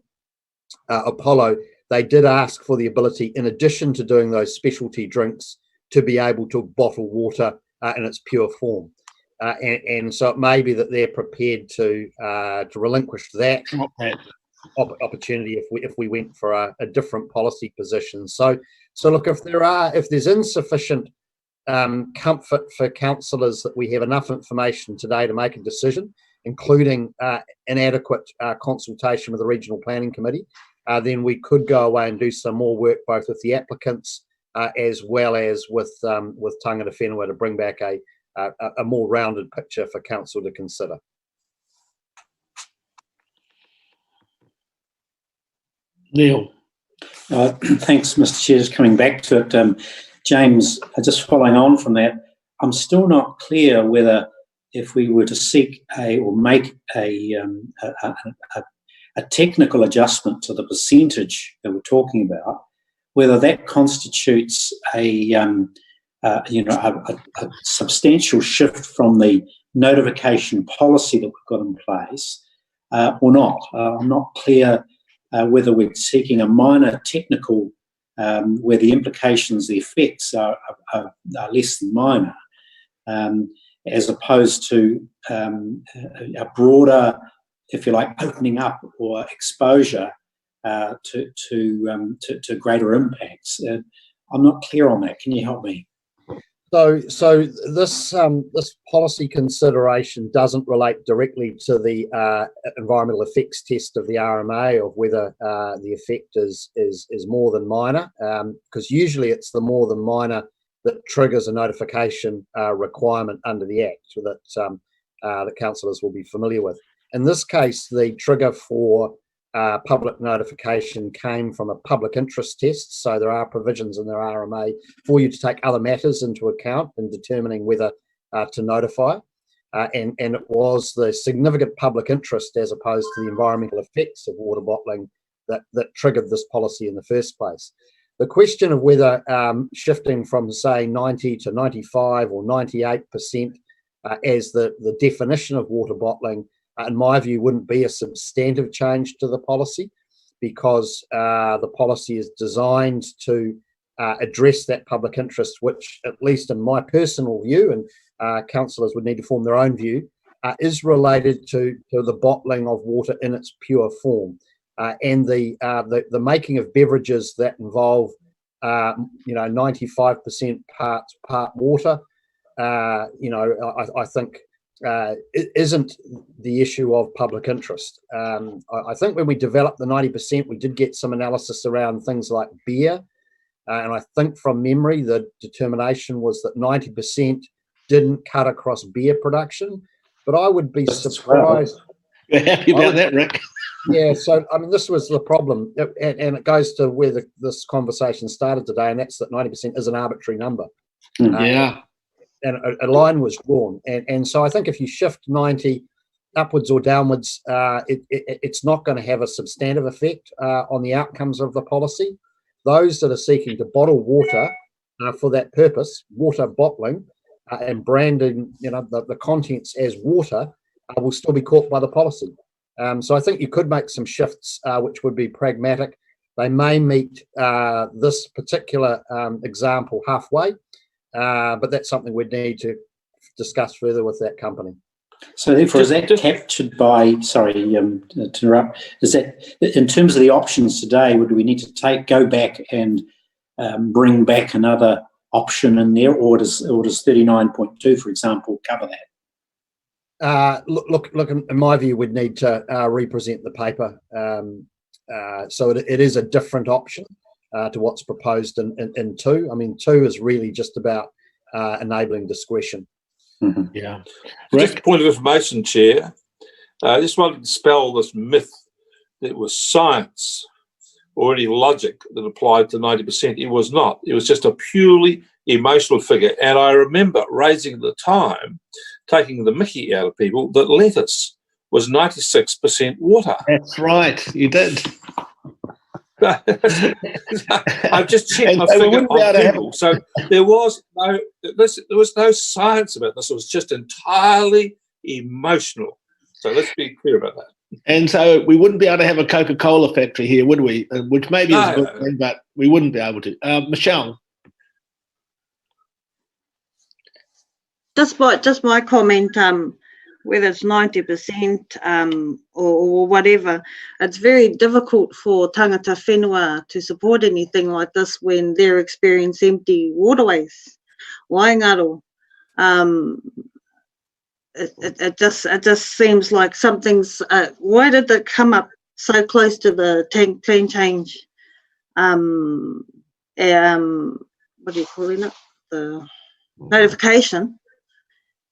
Apollo, they did ask for the ability, in addition to doing those specialty drinks, to be able to bottle water in its pure form. And so it may be that they're prepared to relinquish that opportunity if we went for a different policy position. So look, if there's insufficient comfort for councillors that we have enough information today to make a decision, including inadequate consultation with the Regional Planning Committee, then we could go away and do some more work both with the applicants as well as with tangata whenua to bring back a more rounded picture for council to consider. Neil. Thanks, Mr. Chair. Just coming back to it, James, just following on from that, I'm still not clear whether if we were to seek or make a technical adjustment to the percentage that we're talking about, whether that constitutes a substantial shift from the notification policy that we've got in place or not. I'm not clear whether we're seeking a minor technical where the implications, the effects are less than minor, as opposed to a broader, if you like, opening up or exposure to greater impacts. I'm not clear on that. Can you help me? So this policy consideration doesn't relate directly to the environmental effects test of the RMA of whether the effect is more than minor, because usually it's the more than minor that triggers a notification requirement under the Act that councillors will be familiar with. In this case, the trigger for public notification came from a public interest test, so there are provisions in their RMA for you to take other matters into account in determining whether to notify, and it was the significant public interest as opposed to the environmental effects of water bottling that triggered this policy in the first place. The question of whether shifting from, say, 90 to 95 or 98% as the definition of water bottling, in my view, wouldn't be a substantive change to the policy, because the policy is designed to address that public interest, which, at least in my personal view, and councillors would need to form their own view, is related to the bottling of water in its pure form, and the making of beverages that involve 95% part water. I think it isn't the issue of public interest. I think when we developed the 90%, we did get some analysis around things like beer, and I think from memory the determination was that 90% didn't cut across beer production, but I would be surprised. You're happy about that, Rick? Yeah, so I mean, this was the problem, and it goes to where this conversation started today, and that's that 90% is an arbitrary number. Yeah. And a line was drawn, and so I think if you shift 90 upwards or downwards, it's not going to have a substantive effect on the outcomes of the policy. Those that are seeking to bottle water for that purpose, water bottling, and branding, the contents as water, will still be caught by the policy. So I think you could make some shifts which would be pragmatic. They may meet this particular example halfway. But that's something we'd need to discuss further with that company. So therefore, is that captured by, sorry to interrupt, is that in terms of the options today, would we need to go back and bring back another option in there, or does 39.2, for example, cover that? Look, in my view, we'd need to represent the paper. So it is a different option to what's proposed in 2. I mean, 2 is really just about enabling discretion. Mm-hmm. Yeah. Just a point of information, Chair. I just wanted to dispel this myth that it was science or any logic that applied to 90%. It was not. It was just a purely emotional figure. And I remember raising at the time, taking the mickey out of people, that lettuce was 96% water. That's right. You did. I've just checked my figure on Google. So there was no science about this. It was just entirely emotional. So let's be clear about that. And so we wouldn't be able to have a Coca-Cola factory here, would we? Which maybe is a good thing, but we wouldn't be able to. Michelle. Just my comment. Whether it's 90% or whatever, it's very difficult for tangata whenua to support anything like this when they're experiencing empty waterways. Waingaro, it just seems like something's. Why did it come up so close to the clean change? What do you call it? The notification.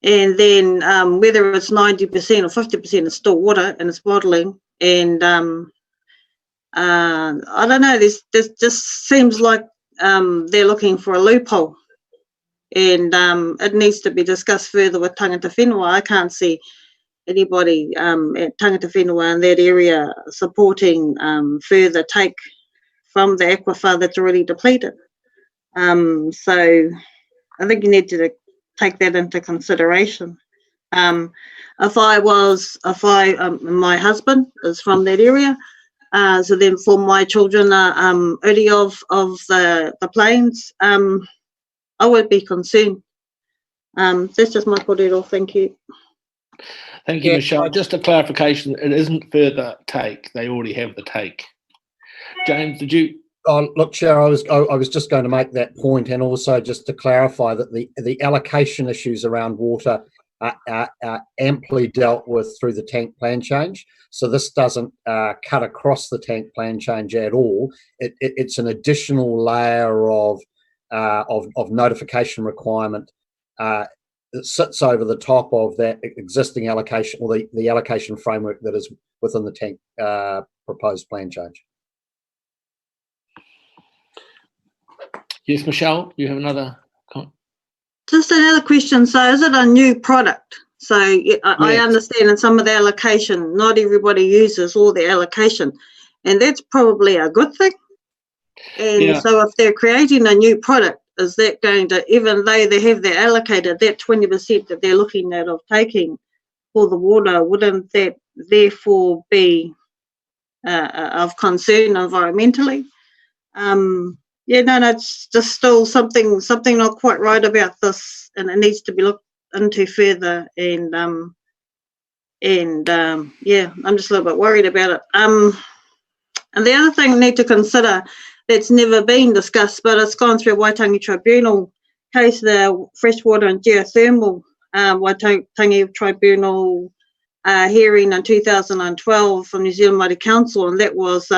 And then whether it's 90% or 50% is still water and it's bottling. And I don't know, this just seems like they're looking for a loophole. And it needs to be discussed further with tangata whenua. I can't see anybody at tangata whenua in that area supporting further take from the aquifer that's already depleted. So I think you need to take that into consideration. If my husband is from that area, so then for my children are uri of the plains, I would be concerned. That's just my kōrero. Thank you. Thank you, Michelle. Just a clarification, it isn't further take. They already have the take. James, did you? Oh, look, Chair, I was just going to make that point, and also just to clarify that the allocation issues around water are amply dealt with through the tank plan change. So this doesn't cut across the tank plan change at all. It's an additional layer of notification requirement that sits over the top of that existing allocation, or the allocation framework that is within the tank proposed plan change. Yes, Michelle, you have another comment? Just another question. So is it a new product? So I understand in some of the allocation, not everybody uses all the allocation, and that's probably a good thing. And so if they're creating a new product, is that going to, even though they have their allocated, that 20% that they're looking at of taking for the water, wouldn't that therefore be of concern environmentally? Yeah, no, it's just still something not quite right about this, and it needs to be looked into further. And yeah, I'm just a little bit worried about it. And the other thing we need to consider that's never been discussed, but it's gone through Waitangi Tribunal case, the freshwater and geothermal Waitangi Tribunal hearing in 2012 from New Zealand Māori Council, and that was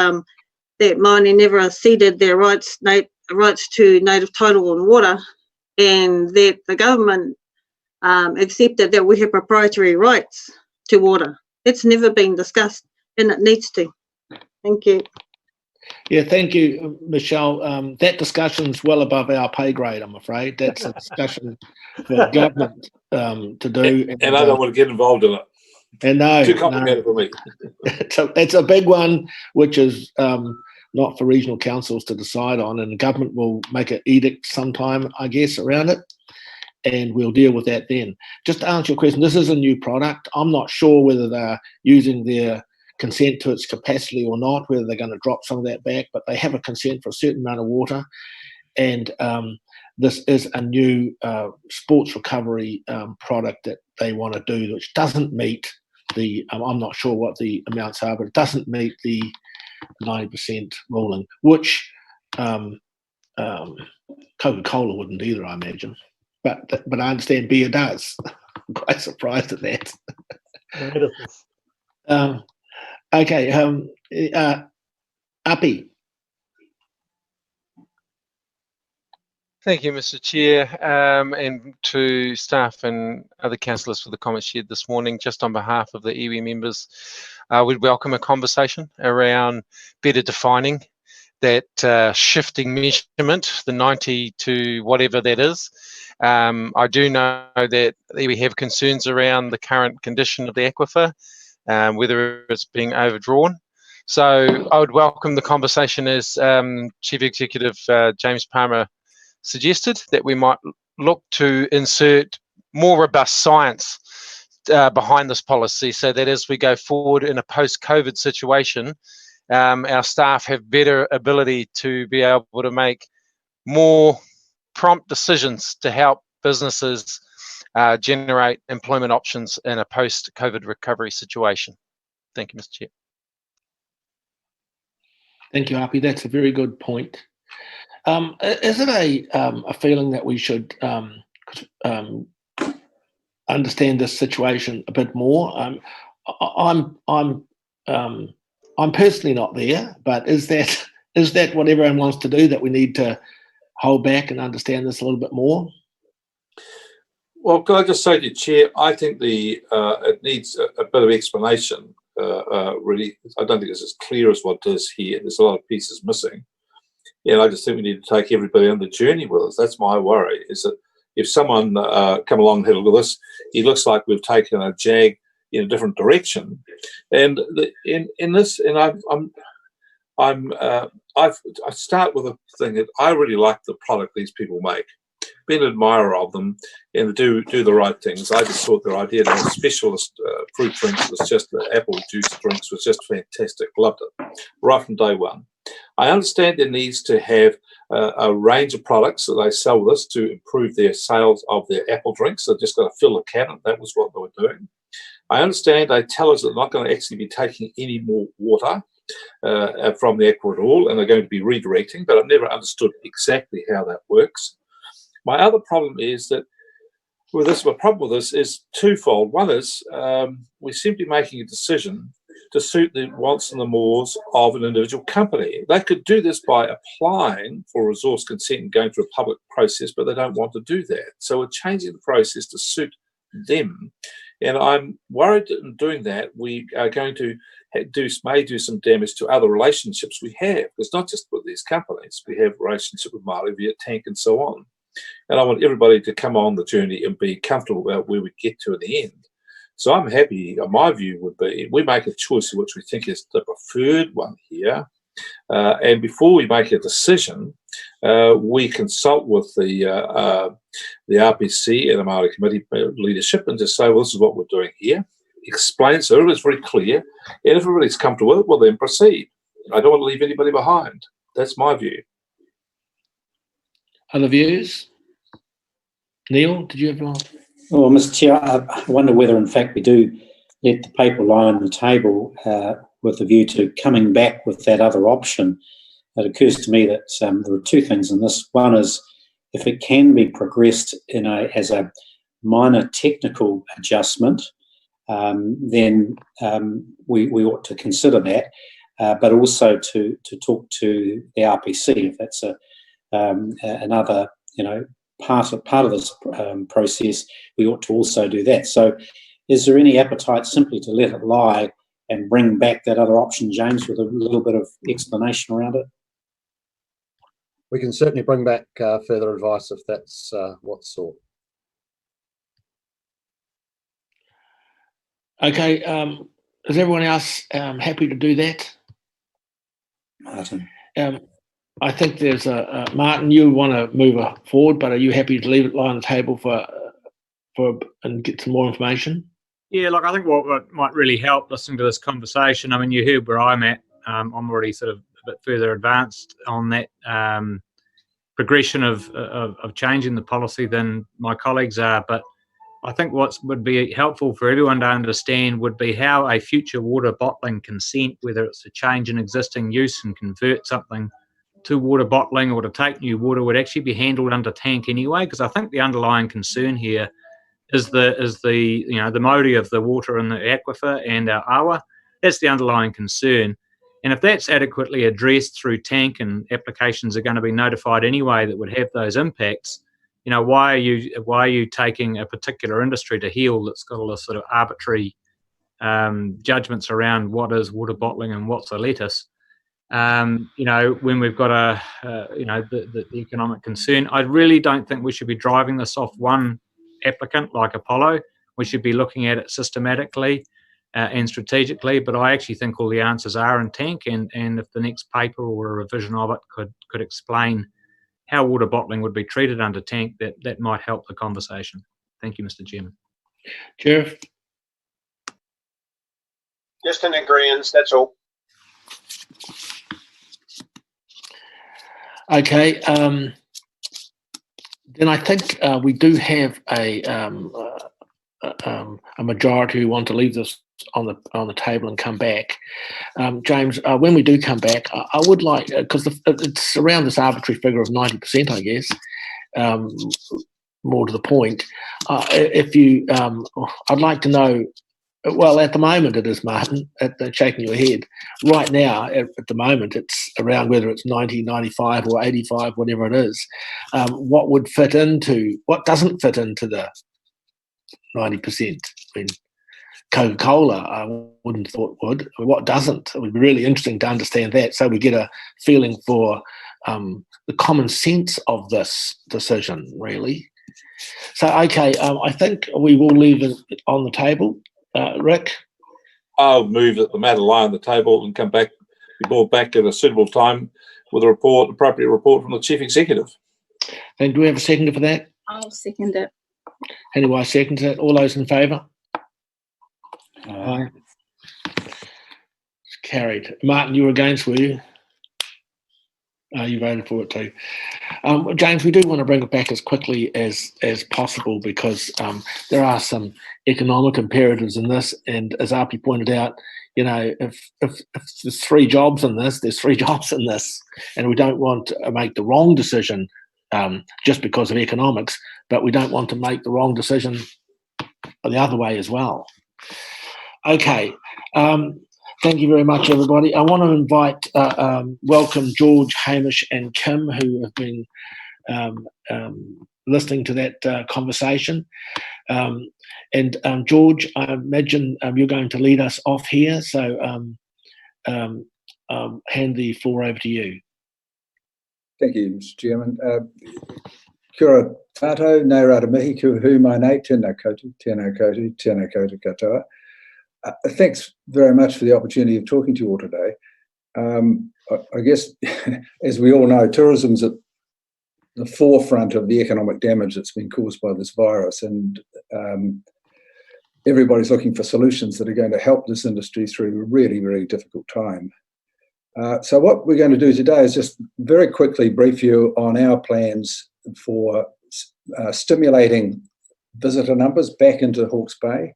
that Māori never ceded their rights to native title on water, and that the government accepted that we have proprietary rights to water. It's never been discussed, and it needs to. Thank you. Yeah, thank you, Michelle. That discussion's well above our pay grade, I'm afraid. That's a discussion for government to do. And I don't want to get involved in it. And no, too complicated for me. It's a big one, which is not for regional councils to decide on, and the government will make an edict sometime, I guess, around it, and we'll deal with that then. Just to answer your question, this is a new product. I'm not sure whether they're using their consent to its capacity or not, whether they're going to drop some of that back, but they have a consent for a certain amount of water, and this is a new sports recovery product that they want to do, which doesn't meet the, I'm not sure what the amounts are, but it doesn't meet the 90% ruling, which Coca-Cola wouldn't either, I imagine. But I understand beer does. I'm quite surprised at that. Okay, Api. Thank you, Mr. Chair, and to staff and other councillors for the comments shared this morning. Just on behalf of the iwi members, we'd welcome a conversation around better defining that shifting measurement, the 90 to whatever that is. I do know that we have concerns around the current condition of the aquifer, whether it's being overdrawn. So I would welcome the conversation, as Chief Executive James Palmer suggested, that we might look to insert more robust science behind this policy, so that as we go forward in a post-COVID situation, our staff have better ability to be able to make more prompt decisions to help businesses generate employment options in a post-COVID recovery situation. Thank you, Mr. Chair. Thank you, Api. That's a very good point. Is it a feeling that we should understand this situation a bit more? I'm personally not there, but is that what everyone wants to do, that we need to hold back and understand this a little bit more? Well, can I just say to you, Chair, I think it needs a bit of explanation. Really, I don't think it's as clear as what it is here. There's a lot of pieces missing. And I just think we need to take everybody on the journey with us. That's my worry, is that if someone come along and had a look at this, it looks like we've taken a jag in a different direction. And in this, and I start with a thing that I really like the product these people make. Been an admirer of them, and do the right things. I just thought their idea to have specialist fruit drinks was just the apple juice drinks was just fantastic. Loved it right from day one. I understand there needs to have a range of products that they sell with us to improve their sales of their apple drinks. They've just got to fill the cabinet. That was what they were doing. I understand they tell us they're not going to actually be taking any more water. from the aqua at all, and they're going to be redirecting, but I've never understood exactly how that works. My other problem is that my problem with this is twofold. One is we're simply making a decision to suit the wants and the mores of an individual company. They could do this by applying for resource consent and going through a public process, but they don't want to do that. So we're changing the process to suit them. And I'm worried that in doing that, we are going to may do some damage to other relationships we have. It's not just with these companies. We have a relationship with Māori, Via Tank, and so on. And I want everybody to come on the journey and be comfortable about where we get to in the end. So I'm happy, my view would be, we make a choice which we think is the preferred one here. And before we make a decision, we consult with the RPC and the Māori Committee leadership and just say, well, this is what we're doing here. Explain so everybody's very clear. And if everybody's comfortable with it, well, then proceed. I don't want to leave anybody behind. That's my view. Other views? Neil, did you have one? Well, Mr. Chair, I wonder whether, in fact, we do let the paper lie on the table with a view to coming back with that other option. It occurs to me that there are two things in this. One is if it can be progressed as a minor technical adjustment, then we ought to consider that, but also to talk to the RPC if that's another, part of this process. We ought to also do that. So is there any appetite simply to let it lie and bring back that other option, James, with a little bit of explanation around it? We can certainly bring back further advice if that's what's sought. Okay, is everyone else happy to do that? Martin. I think there's Martin, you want to move forward, but are you happy to leave it lie on the table for and get some more information? Yeah, look, I think what might really help listening to this conversation, I mean, you heard where I'm at. I'm already sort of a bit further advanced on that progression of changing the policy than my colleagues are, but I think what would be helpful for everyone to understand would be how a future water bottling consent, whether it's a change in existing use and convert something to water bottling or to take new water, would actually be handled under tank anyway, because I think the underlying concern here is the mauri of the water in the aquifer and our awa. That's the underlying concern. And if that's adequately addressed through tank and applications are going to be notified anyway that would have those impacts, why are you taking a particular industry to heel that's got all this sort of arbitrary judgments around what is water bottling and what's a lettuce? When we've got the economic concern, I really don't think we should be driving this off one applicant like Apollo. We should be looking at it systematically and strategically, but I actually think all the answers are in tank, and if the next paper or a revision of it could explain how water bottling would be treated under tank, that might help the conversation. Thank you, Mr. Chairman. Jeff? Just an agreement, that's all. Okay, then I think we do have a majority who want to leave this on the table and come back. James, when we do come back, I would like, because it's around this arbitrary figure of 90%, I guess, more to the point. If you, I'd like to know. Well, at the moment it is, Martin, shaking your head. Right now, at the moment, it's around whether it's 90, 95 or 85, whatever it is. What doesn't fit into the 90%? I mean, Coca-Cola, I wouldn't have thought would. What doesn't? It would be really interesting to understand that, so we get a feeling for the common sense of this decision, really. So, okay, I think we will leave it on the table. Rick? I'll move that the matter lie on the table and be brought back at a suitable time with a appropriate report from the Chief Executive. And do we have a seconder for that? I'll second it. Anyway, seconds it. All those in favour? Aye. It's carried. Martin, you were against, were you? You voted for it too. James, we do want to bring it back as quickly as possible because there are some economic imperatives in this, and as Api pointed out, if there's 3 jobs in this, there's 3 jobs in this, and we don't want to make the wrong decision just because of economics, but we don't want to make the wrong decision the other way as well. Okay. Thank you very much, everybody. I want to invite, welcome George, Hamish, and Kim, who have been listening to that conversation. And George, I imagine you're going to lead us off here, so hand the floor over to you. Thank you, Mr. Chairman. Kia ora tātou, nei rata mihi, kia hu mai nei, tēnā koutou, tēnā koutou, tēnā koutou katoa. Thanks very much for the opportunity of talking to you all today. I guess, as we all know, tourism's at the forefront of the economic damage that's been caused by this virus, and everybody's looking for solutions that are going to help this industry through a really, really difficult time. So what we're going to do today is just very quickly brief you on our plans for stimulating visitor numbers back into Hawke's Bay,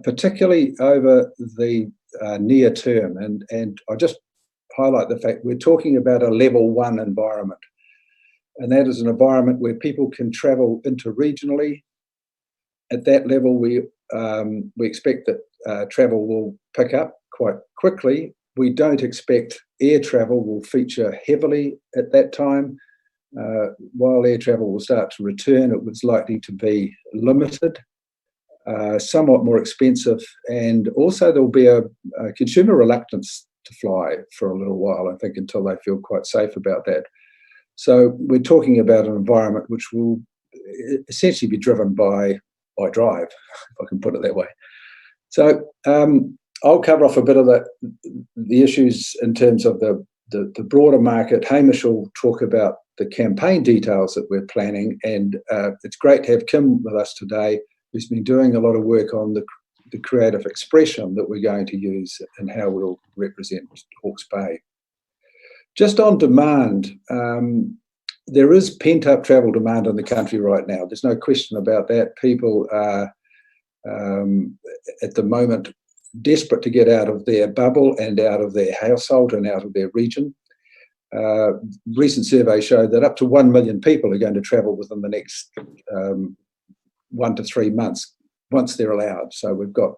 particularly over the near term. And I'll just highlight the fact we're talking about a level 1 environment. And that is an environment where people can travel interregionally. At that level, we expect that travel will pick up quite quickly. We don't expect air travel will feature heavily at that time. While air travel will start to return, it was likely to be limited, somewhat more expensive, and also there'll be a consumer reluctance to fly for a little while, I think, until they feel quite safe about that. So we're talking about an environment which will essentially be driven by drive, if I can put it that way. So I'll cover off a bit of the issues in terms of the broader market. Hamish will talk about the campaign details that we're planning, and it's great to have Kim with us today, who's been doing a lot of work on the creative expression that we're going to use and how we'll represent Hawke's Bay. Just on demand, there is pent-up travel demand in the country right now. There's no question about that. People are, at the moment, desperate to get out of their bubble and out of their household and out of their region. Recent surveys show that up to 1 million people are going to travel within the next 1 to 3 months, once they're allowed. So we've got,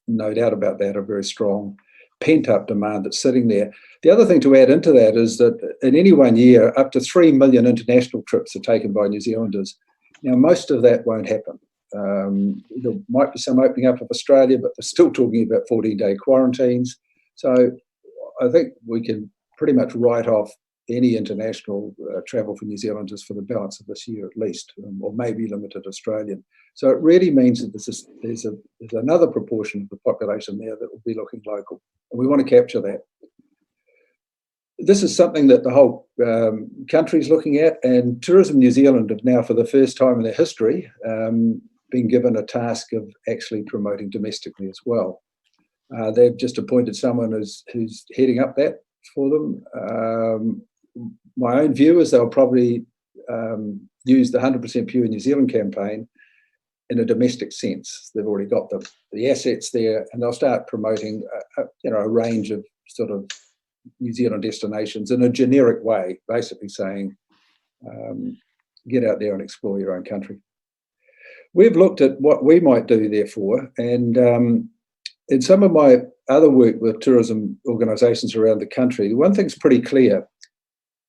no doubt about that, a very strong pent-up demand that's sitting there. The other thing to add into that is that in any one year, up to 3 million international trips are taken by New Zealanders. Now, most of that won't happen. There might be some opening up of Australia, but they're still talking about 14-day quarantines. So I think we can pretty much write off any international travel for New Zealanders for the balance of this year at least, or maybe limited Australian. So it really means that there's another proportion of the population there that will be looking local, and we want to capture that. This is something that the whole country is looking at, and Tourism New Zealand have now, for the first time in their history, been given a task of actually promoting domestically as well. They've just appointed someone who's heading up that for them. My own view is they'll probably use the 100% Pure New Zealand campaign in a domestic sense. They've already got the assets there, and they'll start promoting a range of sort of New Zealand destinations in a generic way, basically saying, get out there and explore your own country. We've looked at what we might do, therefore, and in some of my other work with tourism organisations around the country, one thing's pretty clear.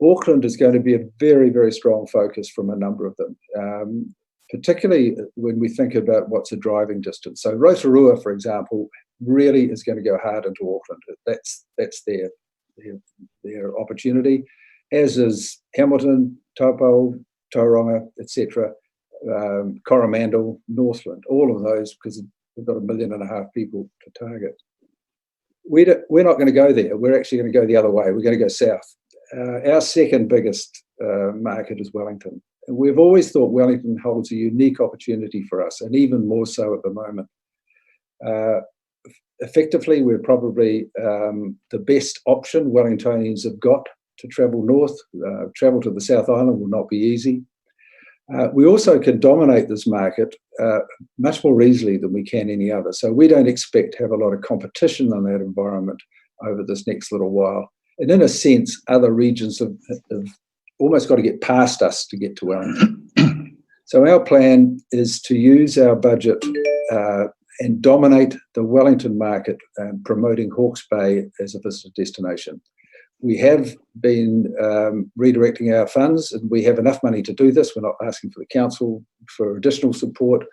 Auckland is going to be a very, very strong focus from a number of them, particularly when we think about what's a driving distance. So Rotorua, for example, really is going to go hard into Auckland. That's their opportunity, as is Hamilton, Taupo, Tauranga, etc., Coromandel, Northland, all of those, because we've got 1.5 million people to target. We're not going to go there. We're actually going to go the other way. We're going to go south. Our second biggest market is Wellington. And we've always thought Wellington holds a unique opportunity for us, and even more so at the moment. Effectively, we're probably the best option Wellingtonians have got to travel north. Travel to the South Island will not be easy. We also can dominate this market much more easily than we can any other. So we don't expect to have a lot of competition in that environment over this next little while. And in a sense, other regions have almost got to get past us to get to Wellington. So our plan is to use our budget and dominate the Wellington market, promoting Hawke's Bay as a visitor destination. We have been redirecting our funds, and we have enough money to do this. We're not asking for the council for additional support.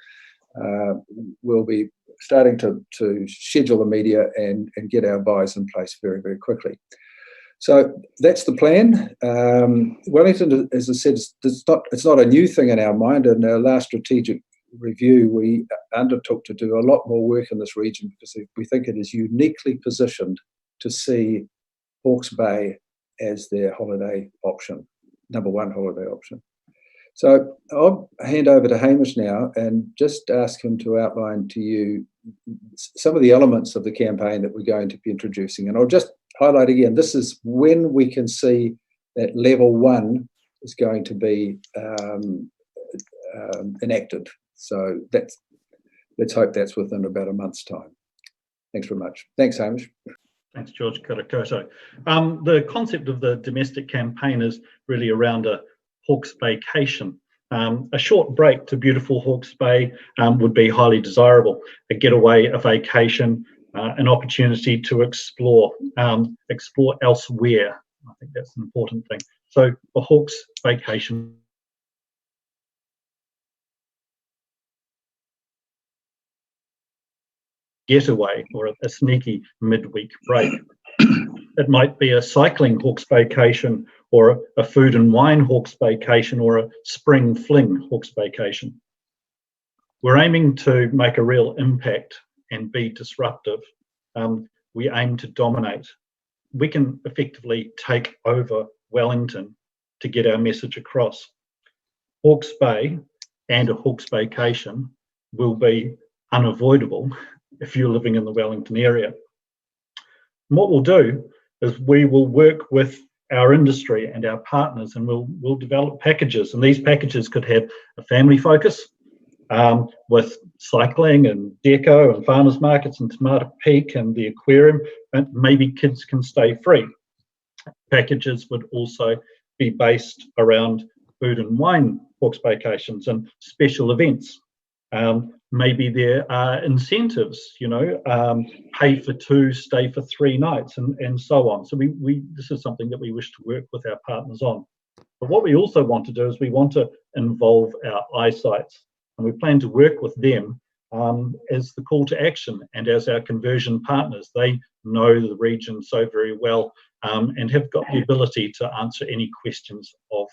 We'll be starting to schedule the media and get our buys in place very, very quickly. So that's the plan. Wellington, as I said, it's not a new thing in our mind. In our last strategic review, we undertook to do a lot more work in this region because we think it is uniquely positioned to see Hawke's Bay as their holiday option, number one holiday option. So I'll hand over to Hamish now and just ask him to outline to you some of the elements of the campaign that we're going to be introducing. And I'll just highlight again, this is when we can see that level one is going to be enacted. So let's hope that's within about a month's time. Thanks very much. Thanks, Hamish. Thanks, George. Karakia. The concept of the domestic campaign is really around a Hawke's vacation. A short break to beautiful Hawke's Bay would be highly desirable. A getaway, a vacation, an opportunity to explore elsewhere. I think that's an important thing. So a Hawke's vacation getaway or a sneaky midweek break. It might be a cycling Hawke's vacation or a food and wine Hawke's vacation or a spring fling Hawke's vacation. We're aiming to make a real impact and be disruptive. We aim to dominate. We can effectively take over Wellington to get our message across. Hawke's Bay and a Hawke's vacation will be unavoidable if you're living in the Wellington area. And what we'll do is we will work with our industry and our partners, and we'll develop packages. And these packages could have a family focus with cycling and deco and farmers markets and Tomato Peak and the aquarium, and maybe kids can stay free. Packages would also be based around food and wine Hawke's vacations and special events. Maybe there are incentives, pay for 2, stay for 3 nights, and so on. So this is something that we wish to work with our partners on. But what we also want to do is we want to involve our eyesights, and we plan to work with them as the call to action and as our conversion partners. They know the region so very well and have got the ability to answer any questions of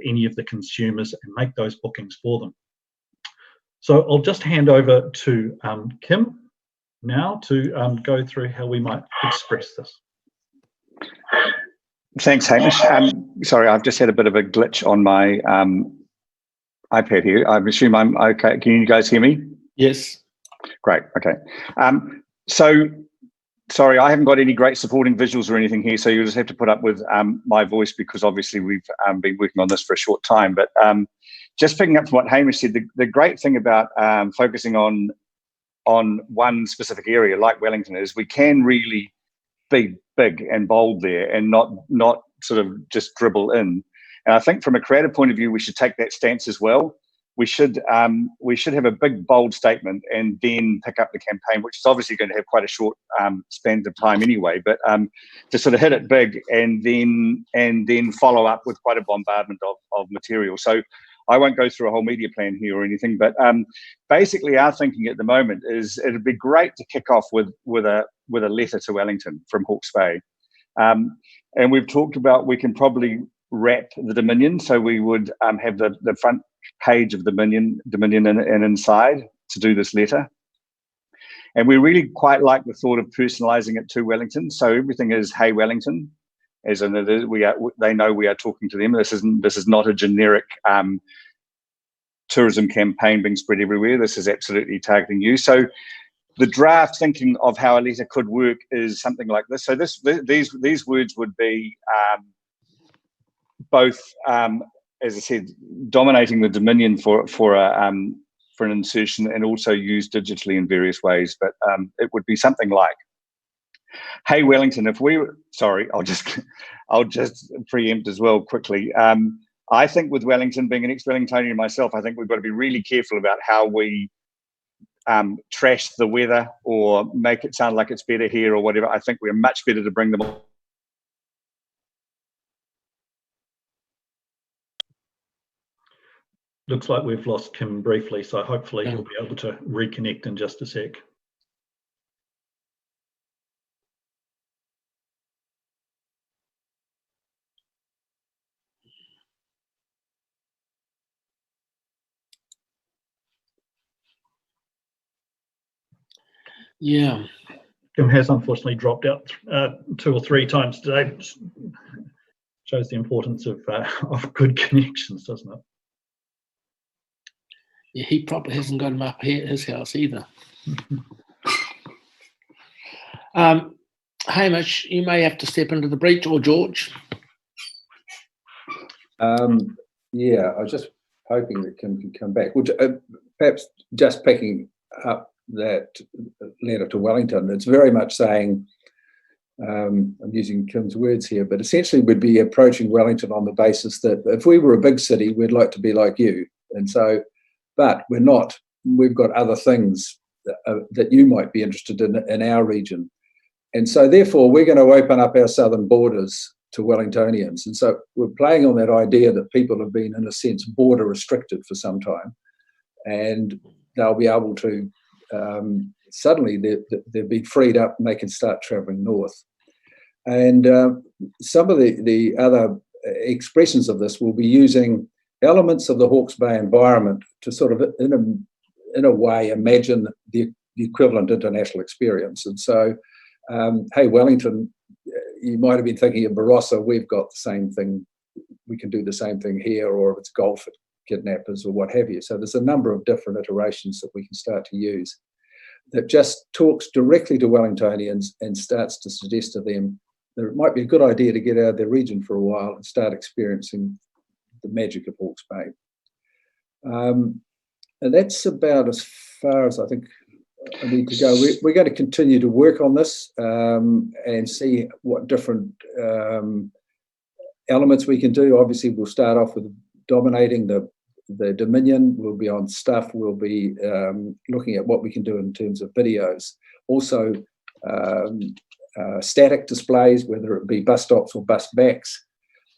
any of the consumers and make those bookings for them. So I'll just hand over to Kim now to go through how we might express this. Thanks, Hamish. Sorry, I've just had a bit of a glitch on my iPad here. I assume I'm okay. Can you guys hear me? Yes. Great. Okay. So, sorry, I haven't got any great supporting visuals or anything here, so you'll just have to put up with my voice because obviously we've been working on this for a short time. But just picking up from what Hamish said, the great thing about focusing on one specific area like Wellington is we can really be big and bold there and not sort of just dribble in. And I think from a creative point of view, we should take that stance as well. We should have a big, bold statement and then pick up the campaign, which is obviously going to have quite a short span of time anyway. But to sort of hit it big and then follow up with quite a bombardment of material. So I won't go through a whole media plan here or anything, but basically our thinking at the moment is it'd be great to kick off with a letter to Wellington from Hawke's Bay. And we've talked about we can probably wrap the Dominion, so we would have the front page of the Dominion and inside to do this letter. And we really quite like the thought of personalising it to Wellington. So everything is "Hey Wellington," as in they know we are talking to them. This is not a generic tourism campaign being spread everywhere. This is absolutely targeting you. So the draft thinking of how a letter could work is something like this. So these words would be both as I said, dominating the Dominion for an insertion, and also used digitally in various ways. But it would be something like, "Hey Wellington, if we were," sorry, I'll just preempt as well quickly. I think with Wellington, being an ex-Wellingtonian myself, I think we've got to be really careful about how we trash the weather or make it sound like it's better here or whatever. I think we're much better to bring them on. Looks like we've lost Kim briefly, so hopefully he'll be able to reconnect in just a sec. Yeah. Kim has unfortunately dropped out 2 or 3 times today. Shows the importance of good connections, doesn't it? Yeah, he probably hasn't got him up here at his house either. Hamish, you may have to step into the breach, or George. Yeah, I was just hoping that Kim could come back. Well, perhaps just picking up that letter to Wellington, it's very much saying, I'm using Kim's words here, but essentially we'd be approaching Wellington on the basis that if we were a big city, we'd like to be like you. And so, but we're not. We've got other things that you might be interested in our region. And so therefore, we're going to open up our southern borders to Wellingtonians. And so we're playing on that idea that people have been, in a sense, border restricted for some time. And they'll be able to, suddenly they'll be freed up and they can start travelling north. And some of the other expressions of this will be using elements of the Hawke's Bay environment to sort of, in a way, imagine the equivalent international experience. And so, hey, Wellington, you might have been thinking of Barossa, we've got the same thing, we can do the same thing here, or if it's golf kidnappers or what have you. So there's a number of different iterations that we can start to use that just talks directly to Wellingtonians and starts to suggest to them that it might be a good idea to get out of their region for a while and start experiencing the magic of Hawke's Bay. And that's about as far as I think I need to go. We're going to continue to work on this and see what different elements we can do. Obviously, we'll start off with dominating the Dominion. We'll be on stuff. We'll be looking at what we can do in terms of videos. Also, static displays, whether it be bus stops or bus backs.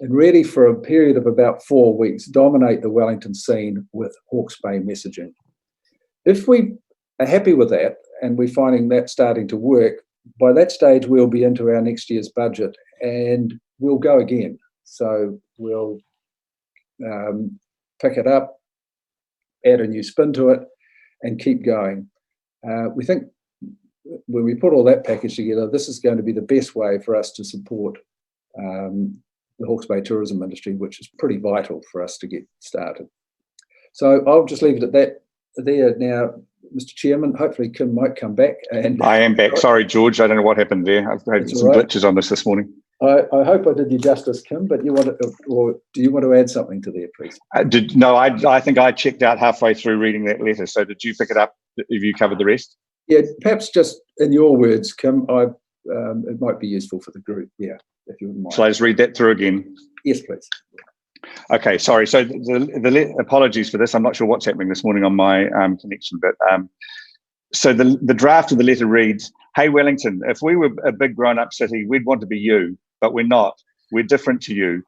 And really, for a period of about 4 weeks, dominate the Wellington scene with Hawke's Bay messaging. If we are happy with that and we're finding that starting to work, by that stage, we'll be into our next year's budget and we'll go again. So we'll pick it up, add a new spin to it, and keep going. We think when we put all that package together, this is going to be the best way for us to support the Hawke's Bay tourism industry, which is pretty vital for us to get started. So I'll just leave it at that there now, Mr. Chairman. Hopefully Kim might come back. And I am back. Sorry, George. I don't know what happened there. I've had some glitches on this morning. I hope I did you justice, Kim, but you want to, or do you want to add something to there, please? No, I think I checked out halfway through reading that letter. So did you pick it up? Have you covered the rest? Yeah, perhaps just in your words, Kim, it might be useful for the group, yeah, if you wouldn't mind. Shall I just read that through again? Yes, please. Okay, sorry. So apologies for this. I'm not sure what's happening this morning on my connection, but so the draft of the letter reads, "Hey Wellington, if we were a big grown-up city, we'd want to be you, but we're not. We're different to you.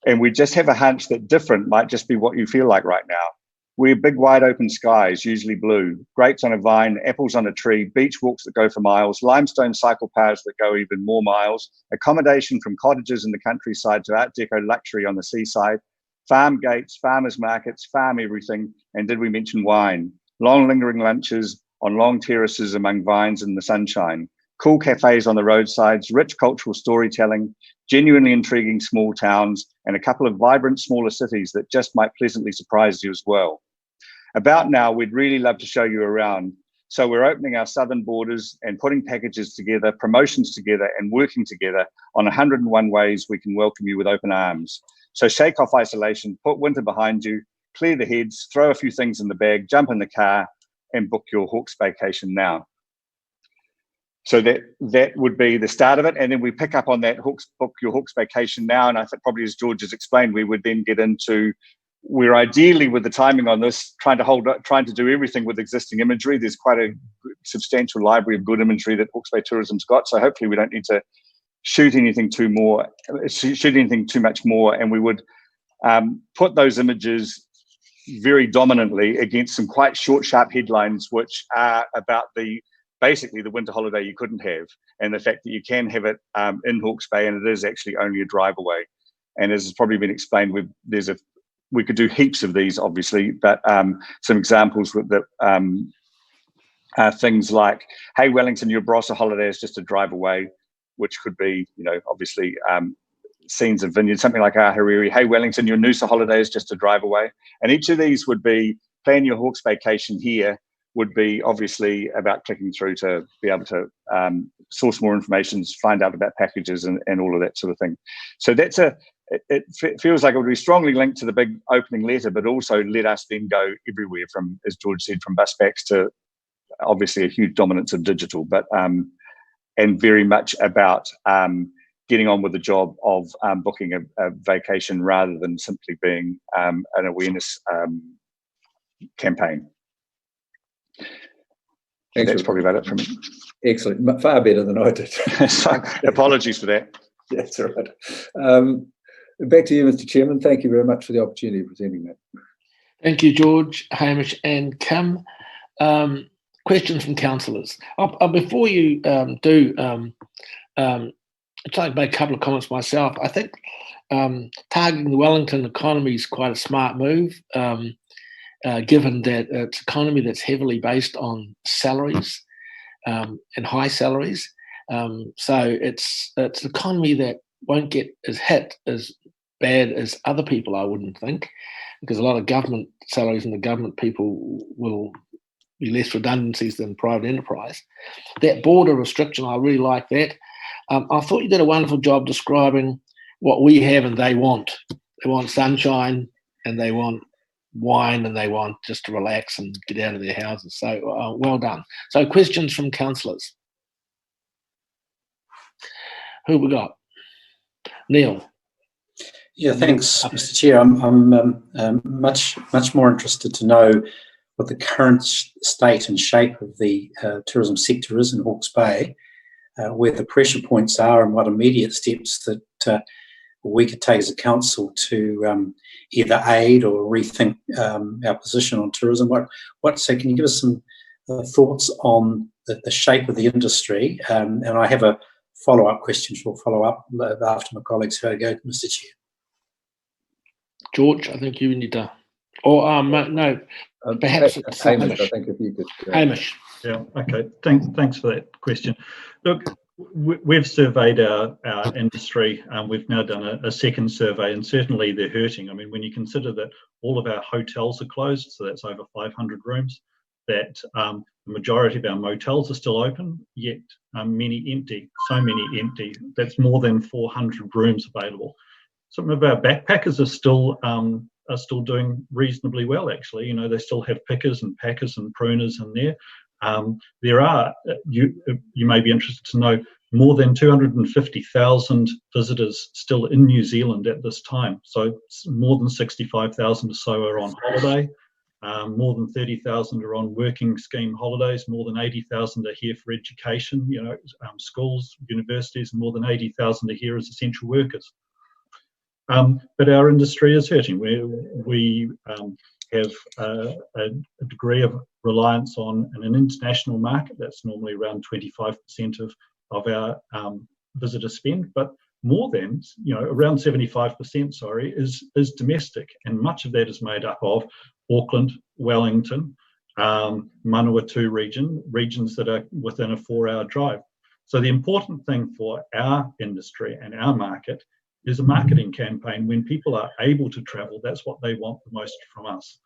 And we just have a hunch that different might just be what you feel like right now. We're big, wide open skies, usually blue, grapes on a vine, apples on a tree, beach walks that go for miles, limestone cycle paths that go even more miles, accommodation from cottages in the countryside to Art Deco luxury on the seaside, farm gates, farmers markets, farm everything, and did we mention wine? Long lingering lunches on long terraces among vines in the sunshine, cool cafes on the roadsides, rich cultural storytelling, genuinely intriguing small towns, and a couple of vibrant smaller cities that just might pleasantly surprise you as well. About now, we'd really love to show you around. So we're opening our southern borders and putting packages together, promotions together, and working together on 101 ways we can welcome you with open arms. So shake off isolation, put winter behind you, clear the heads, throw a few things in the bag, jump in the car, and book your Hawke's vacation now. So that would be the start of it, and then we pick up on that book your Hawke's vacation now. And I think probably, as George has explained, we would then get into, we're ideally with the timing on this trying to do everything with existing imagery. There's quite a substantial library of good imagery that Hawke's Bay Tourism's got, so hopefully we don't need to shoot anything too much more, and we would put those images very dominantly against some quite short, sharp headlines, which are about basically the winter holiday you couldn't have, and the fact that you can have it in Hawke's Bay, and it is actually only a drive away. And as has probably been explained, we could do heaps of these, obviously, but some examples that are things like, hey, Wellington, your Barossa holiday is just a drive away, which could be, obviously scenes of vineyards, something like Hariri. Hey, Wellington, your Noosa holiday is just a drive away. And each of these would be, plan your Hawke's vacation here, would be obviously about clicking through to be able to source more information, find out about packages and all of that sort of thing. So it feels like it would be strongly linked to the big opening letter, but also let us then go everywhere from, as George said, from bus backs to obviously a huge dominance of digital, but and very much about getting on with the job of booking a vacation rather than simply being an awareness campaign. Thanks. That's probably about it from me. Excellent. Far better than I did. So, apologies for that. That's all right. Back to you, Mr. Chairman. Thank you very much for the opportunity of presenting that. Thank you, George, Hamish, and Kim. Questions from councillors. Before you do, I'd like to make a couple of comments myself. I think targeting the Wellington economy is quite a smart move, given that it's an economy that's heavily based on salaries and high salaries. So it's an economy that won't get hit as bad as other people, I wouldn't think, because a lot of government salaries and the government people will be less redundancies than private enterprise. That border restriction, I really like that. I thought you did a wonderful job describing what we have and they want. They want sunshine and they want wine and they want just to relax and get out of their houses. So well done. So questions from councillors. Who we got? Neil. Yeah, thanks, Mr. Chair. I'm much more interested to know what the current state and shape of the tourism sector is in Hawke's Bay, where the pressure points are, and what immediate steps that we could take as a council to either aid or rethink our position on tourism. So can you give us some thoughts on the shape of the industry? And I have a follow-up question, which will follow up after my colleagues. Go, Mr. Chair. George, I think you need to, or no, perhaps Hamish. I think if you could. Hamish. Yeah. Okay. Thanks for that question. Look, we've surveyed our industry. We've now done a second survey, and certainly they're hurting. I mean, when you consider that all of our hotels are closed, so that's over 500 rooms, that the majority of our motels are still open, yet many empty, so many empty. That's more than 400 rooms available. Some of our backpackers are still doing reasonably well, actually. You know, they still have pickers and packers and pruners in there. There are, you may be interested to know, more than 250,000 visitors still in New Zealand at this time. So more than 65,000 or so are on holiday. More than 30,000 are on working scheme holidays. More than 80,000 are here for education, you know, schools, universities, and more than 80,000 are here as essential workers. But our industry is hurting. We have a degree of reliance on an international market. That's normally around 25% of our visitor spend, but more than, around 75%, sorry, is domestic, and much of that is made up of Auckland, Wellington, Manawatu regions that are within a 4-hour drive. So the important thing for our industry and our market is a marketing campaign. When people are able to travel, that's what they want the most from us.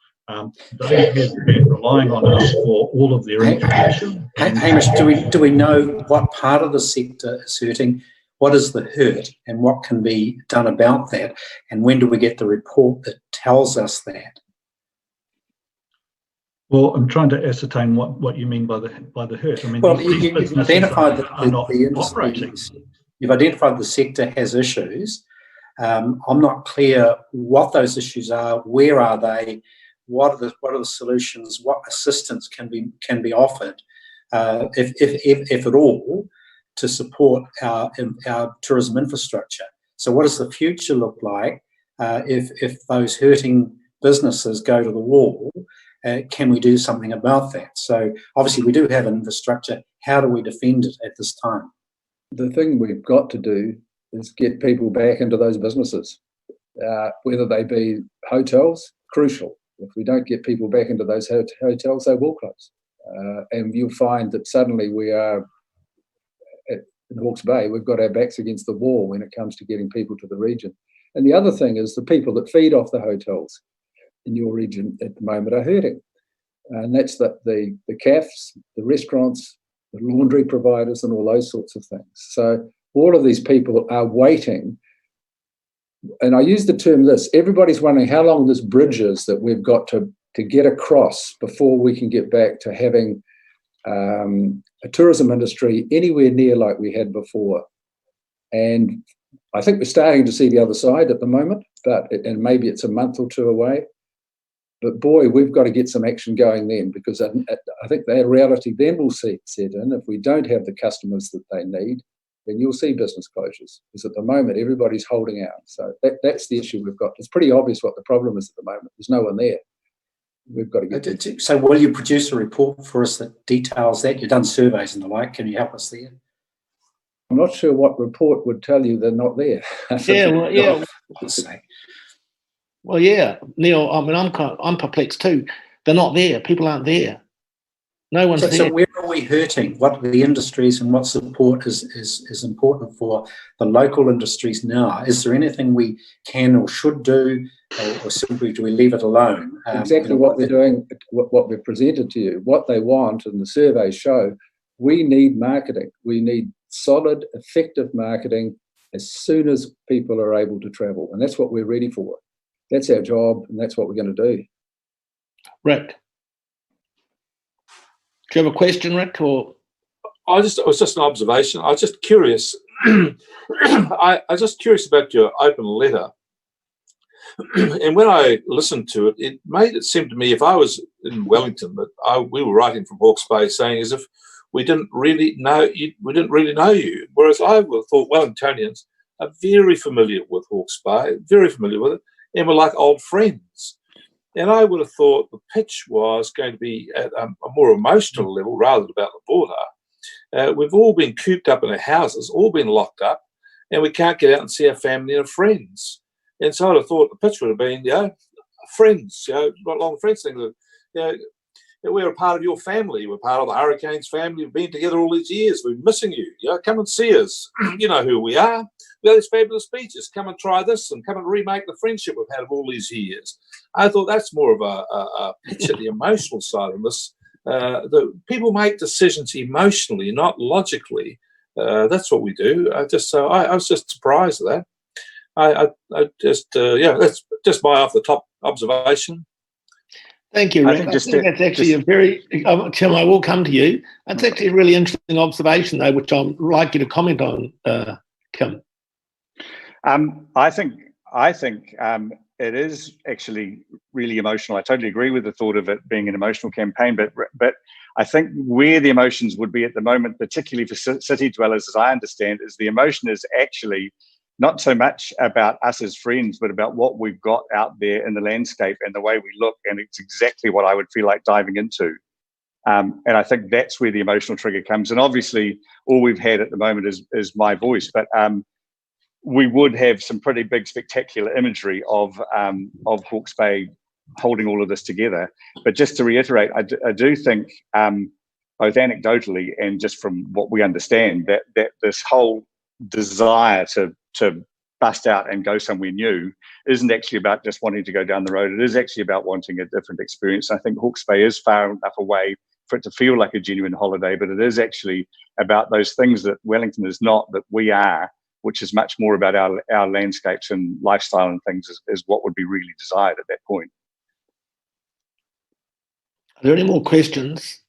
They have been relying on us for all of their information. Hamish, do we know what part of the sector is hurting? what is the hurt and what can be done about that, and when do we get the report that tells us that? Well, I'm trying to ascertain what you mean by the hurt. I mean, Well, these you've businesses identified that are not the industry, operating. you've identified the sector has issues. I'm not clear what those issues are. Where are they? What are the solutions? What assistance can be offered, if at all, to support our tourism infrastructure? So, what does the future look like if those hurting businesses go to the wall? Can we do something about that? So, obviously, we do have an infrastructure. How do we defend it at this time? The thing we've got to do is get people back into those businesses, whether they be hotels, crucial. If we don't get people back into those hotels, they will close. And you'll find that suddenly we are, in Hawke's Bay, we've got our backs against the wall when it comes to getting people to the region. And the other thing is the people that feed off the hotels in your region at the moment are hurting. And that's the cafes, the restaurants, the laundry providers, and all those sorts of things. So all of these people are waiting. And I use the term this, everybody's wondering how long this bridge is that we've got to get across before we can get back to having a tourism industry anywhere near like we had before. And I think we're starting to see the other side at the moment, and maybe it's a month or two away. But boy, we've got to get some action going then, because I think that reality then will set in. If we don't have the customers that they need, then you'll see business closures. Because at the moment, everybody's holding out. So that's the issue we've got. It's pretty obvious what the problem is at the moment. There's no one there. We've got to get. So will you produce a report for us that details that? You've done surveys and the like. Can you help us there? I'm not sure what report would tell you they're not there. Well, yeah, Neil. I mean, I'm perplexed too. They're not there. People aren't there. No one's there. So where are we hurting? What are the industries and what support is important for the local industries now? Is there anything we can or should do, or simply do we leave it alone? Exactly what we're doing, what we've presented to you, what they want, and the surveys show. We need marketing. We need solid, effective marketing as soon as people are able to travel, and that's what we're ready for. That's our job, and that's what we're going to do. Rick, do you have a question, Rick? Or it was just an observation. I was just curious. I was just curious about your open letter, and when I listened to it, it made it seem to me, if I was in Wellington, that we were writing from Hawke's Bay, saying as if we didn't really know you. Whereas I would have thought Wellingtonians are very familiar with Hawke's Bay, very familiar with it, and we're like old friends. And I would have thought the pitch was going to be at a more emotional level rather than about the border. We've all been cooped up in our houses, all been locked up, and we can't get out and see our family and friends. And so I'd have thought the pitch would have been, friends, long friends thing. We're a part of your family. We're part of the Hurricanes family. We've been together all these years. We're missing you. Come and see us. You know who we are. We have these fabulous beaches. Come and try this and come and remake the friendship we've had of all these years. I thought that's more of a pitch at the emotional side of this. The people make decisions emotionally, not logically. That's what we do. I was just surprised at that. That's just my off the top observation. Thank you, Rick. I think that's actually a very, Tim, I will come to you. That's actually a really interesting observation, though, which I'd like you to comment on, Kim. I think it is actually really emotional. I totally agree with the thought of it being an emotional campaign, but I think where the emotions would be at the moment, particularly for city dwellers, as I understand, is the emotion is actually not so much about us as friends, but about what we've got out there in the landscape and the way we look. And it's exactly what I would feel like diving into. And I think that's where the emotional trigger comes. And obviously, all we've had at the moment is my voice. But we would have some pretty big, spectacular imagery of Hawke's Bay holding all of this together. But just to reiterate, I do think, both anecdotally and just from what we understand, that this whole desire to bust out and go somewhere new isn't actually about just wanting to go down the road. It is actually about wanting a different experience. I think Hawke's Bay is far enough away for it to feel like a genuine holiday, but it is actually about those things that Wellington is not, that we are, which is much more about our landscapes and lifestyle and things, is what would be really desired at that point. Are there any more questions?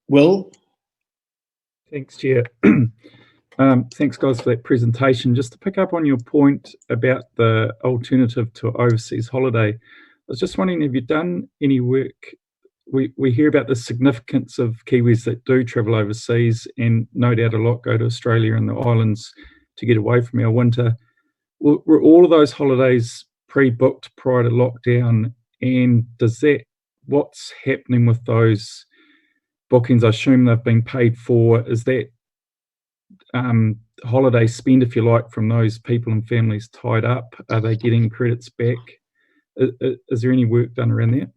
Will? Thanks, Chair. Thanks, guys, for that presentation. Just to pick up on your point about the alternative to overseas holiday, I was just wondering, have you done any work? We hear about the significance of Kiwis that do travel overseas, and no doubt a lot go to Australia and the islands to get away from our winter. Were all of those holidays pre-booked prior to lockdown, and what's happening with those bookings? I assume they've been paid for. Is that holiday spend, if you like, from those people and families tied up? Are they getting credits back? Is there any work done around there?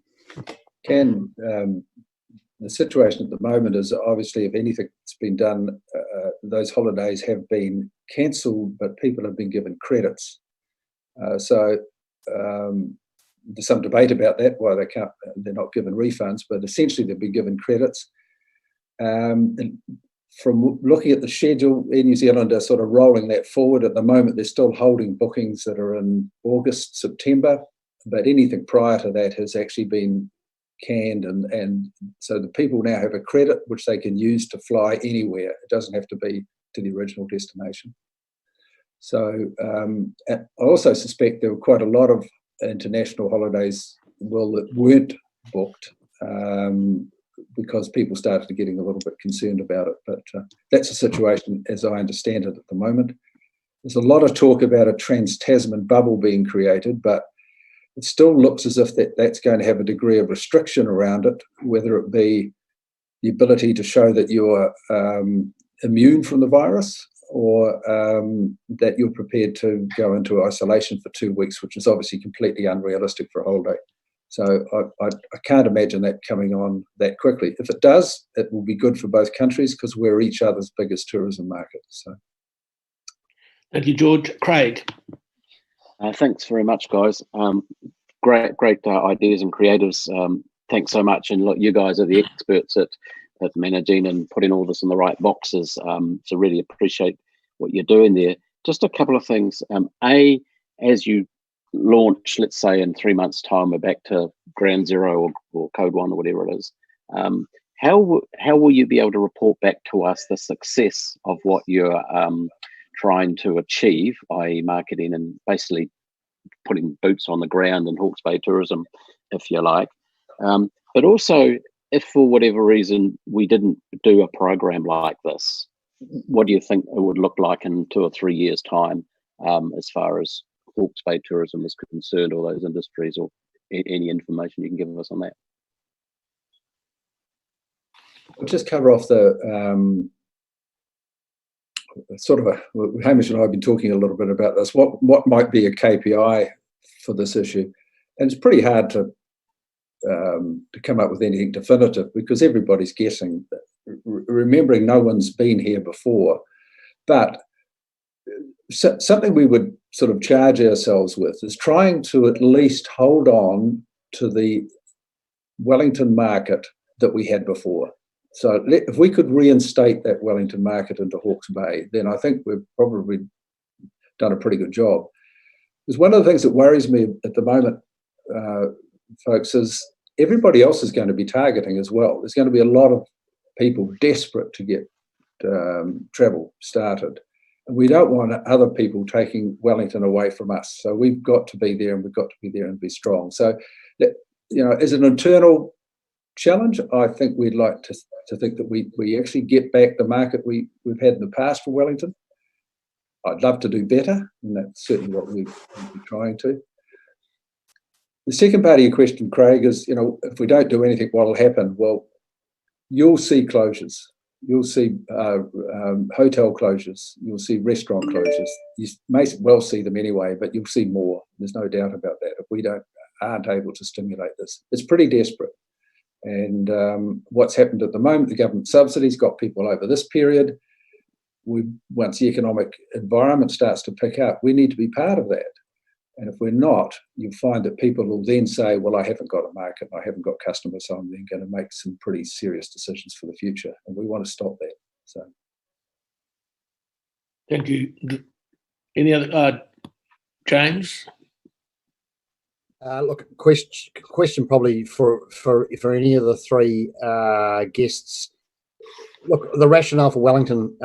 The situation at the moment is, obviously, if anything's been done, those holidays have been cancelled, but people have been given credits. So there's some debate about that, why they're not given refunds, but essentially they've been given credits. And from looking at the schedule, Air New Zealand are sort of rolling that forward. At the moment, they're still holding bookings that are in August, September, but anything prior to that has actually been canned, and so the people now have a credit which they can use to fly anywhere. It doesn't have to be to the original destination. So I also suspect there were quite a lot of international holidays that weren't booked because people started getting a little bit concerned about it. But that's the situation as I understand it at the moment. There's a lot of talk about a trans-Tasman bubble being created, but it still looks as if that's going to have a degree of restriction around it, whether it be the ability to show that you're immune from the virus, or that you're prepared to go into isolation for 2 weeks, which is obviously completely unrealistic for a holiday. So I can't imagine that coming on that quickly. If it does, it will be good for both countries because we're each other's biggest tourism market. So, thank you, George. Craig. Thanks very much, guys. Great ideas and creatives. Thanks so much. And look, you guys are the experts at managing and putting all this in the right boxes. So really appreciate what you're doing there. Just a couple of things. As you launch, let's say in 3 months' time, we're back to ground zero or code one or whatever it is. How will you be able to report back to us the success of what you're trying to achieve, i.e. marketing and basically putting boots on the ground in Hawke's Bay tourism, if you like. But also, if for whatever reason we didn't do a program like this, what do you think it would look like in 2 or 3 years' time, as far as Hawke's Bay tourism is concerned, or those industries, or any information you can give us on that? I'll just cover off the Hamish and I have been talking a little bit about this. What might be a KPI for this issue? And it's pretty hard to come up with anything definitive because everybody's guessing. Remembering no one's been here before, but something we would sort of charge ourselves with is trying to at least hold on to the Wellington market that we had before. So if we could reinstate that Wellington market into Hawke's Bay, then I think we've probably done a pretty good job. Because one of the things that worries me at the moment, folks, is everybody else is going to be targeting as well. There's going to be a lot of people desperate to get travel started. And we don't want other people taking Wellington away from us. So we've got to be there, and we've got to be there and be strong. So, as an internal challenge, I think we'd like to think that we actually get back the market we've had in the past for Wellington. I'd love to do better, and that's certainly what we'll be trying to. The second part of your question, Craig, is, if we don't do anything, what will happen? Well, you'll see closures. You'll see hotel closures. You'll see restaurant closures. You may well see them anyway, but you'll see more. There's no doubt about that if we aren't able to stimulate this. It's pretty desperate. And what's happened at the moment, the government subsidies got people over this period. Once the economic environment starts to pick up, we need to be part of that. And if we're not, you'll find that people will then say, well, I haven't got a market, I haven't got customers, so I'm then going to make some pretty serious decisions for the future. And we want to stop that. So Thank you. Any other, James? Look, question probably for any of the three guests. Look, the rationale for Wellington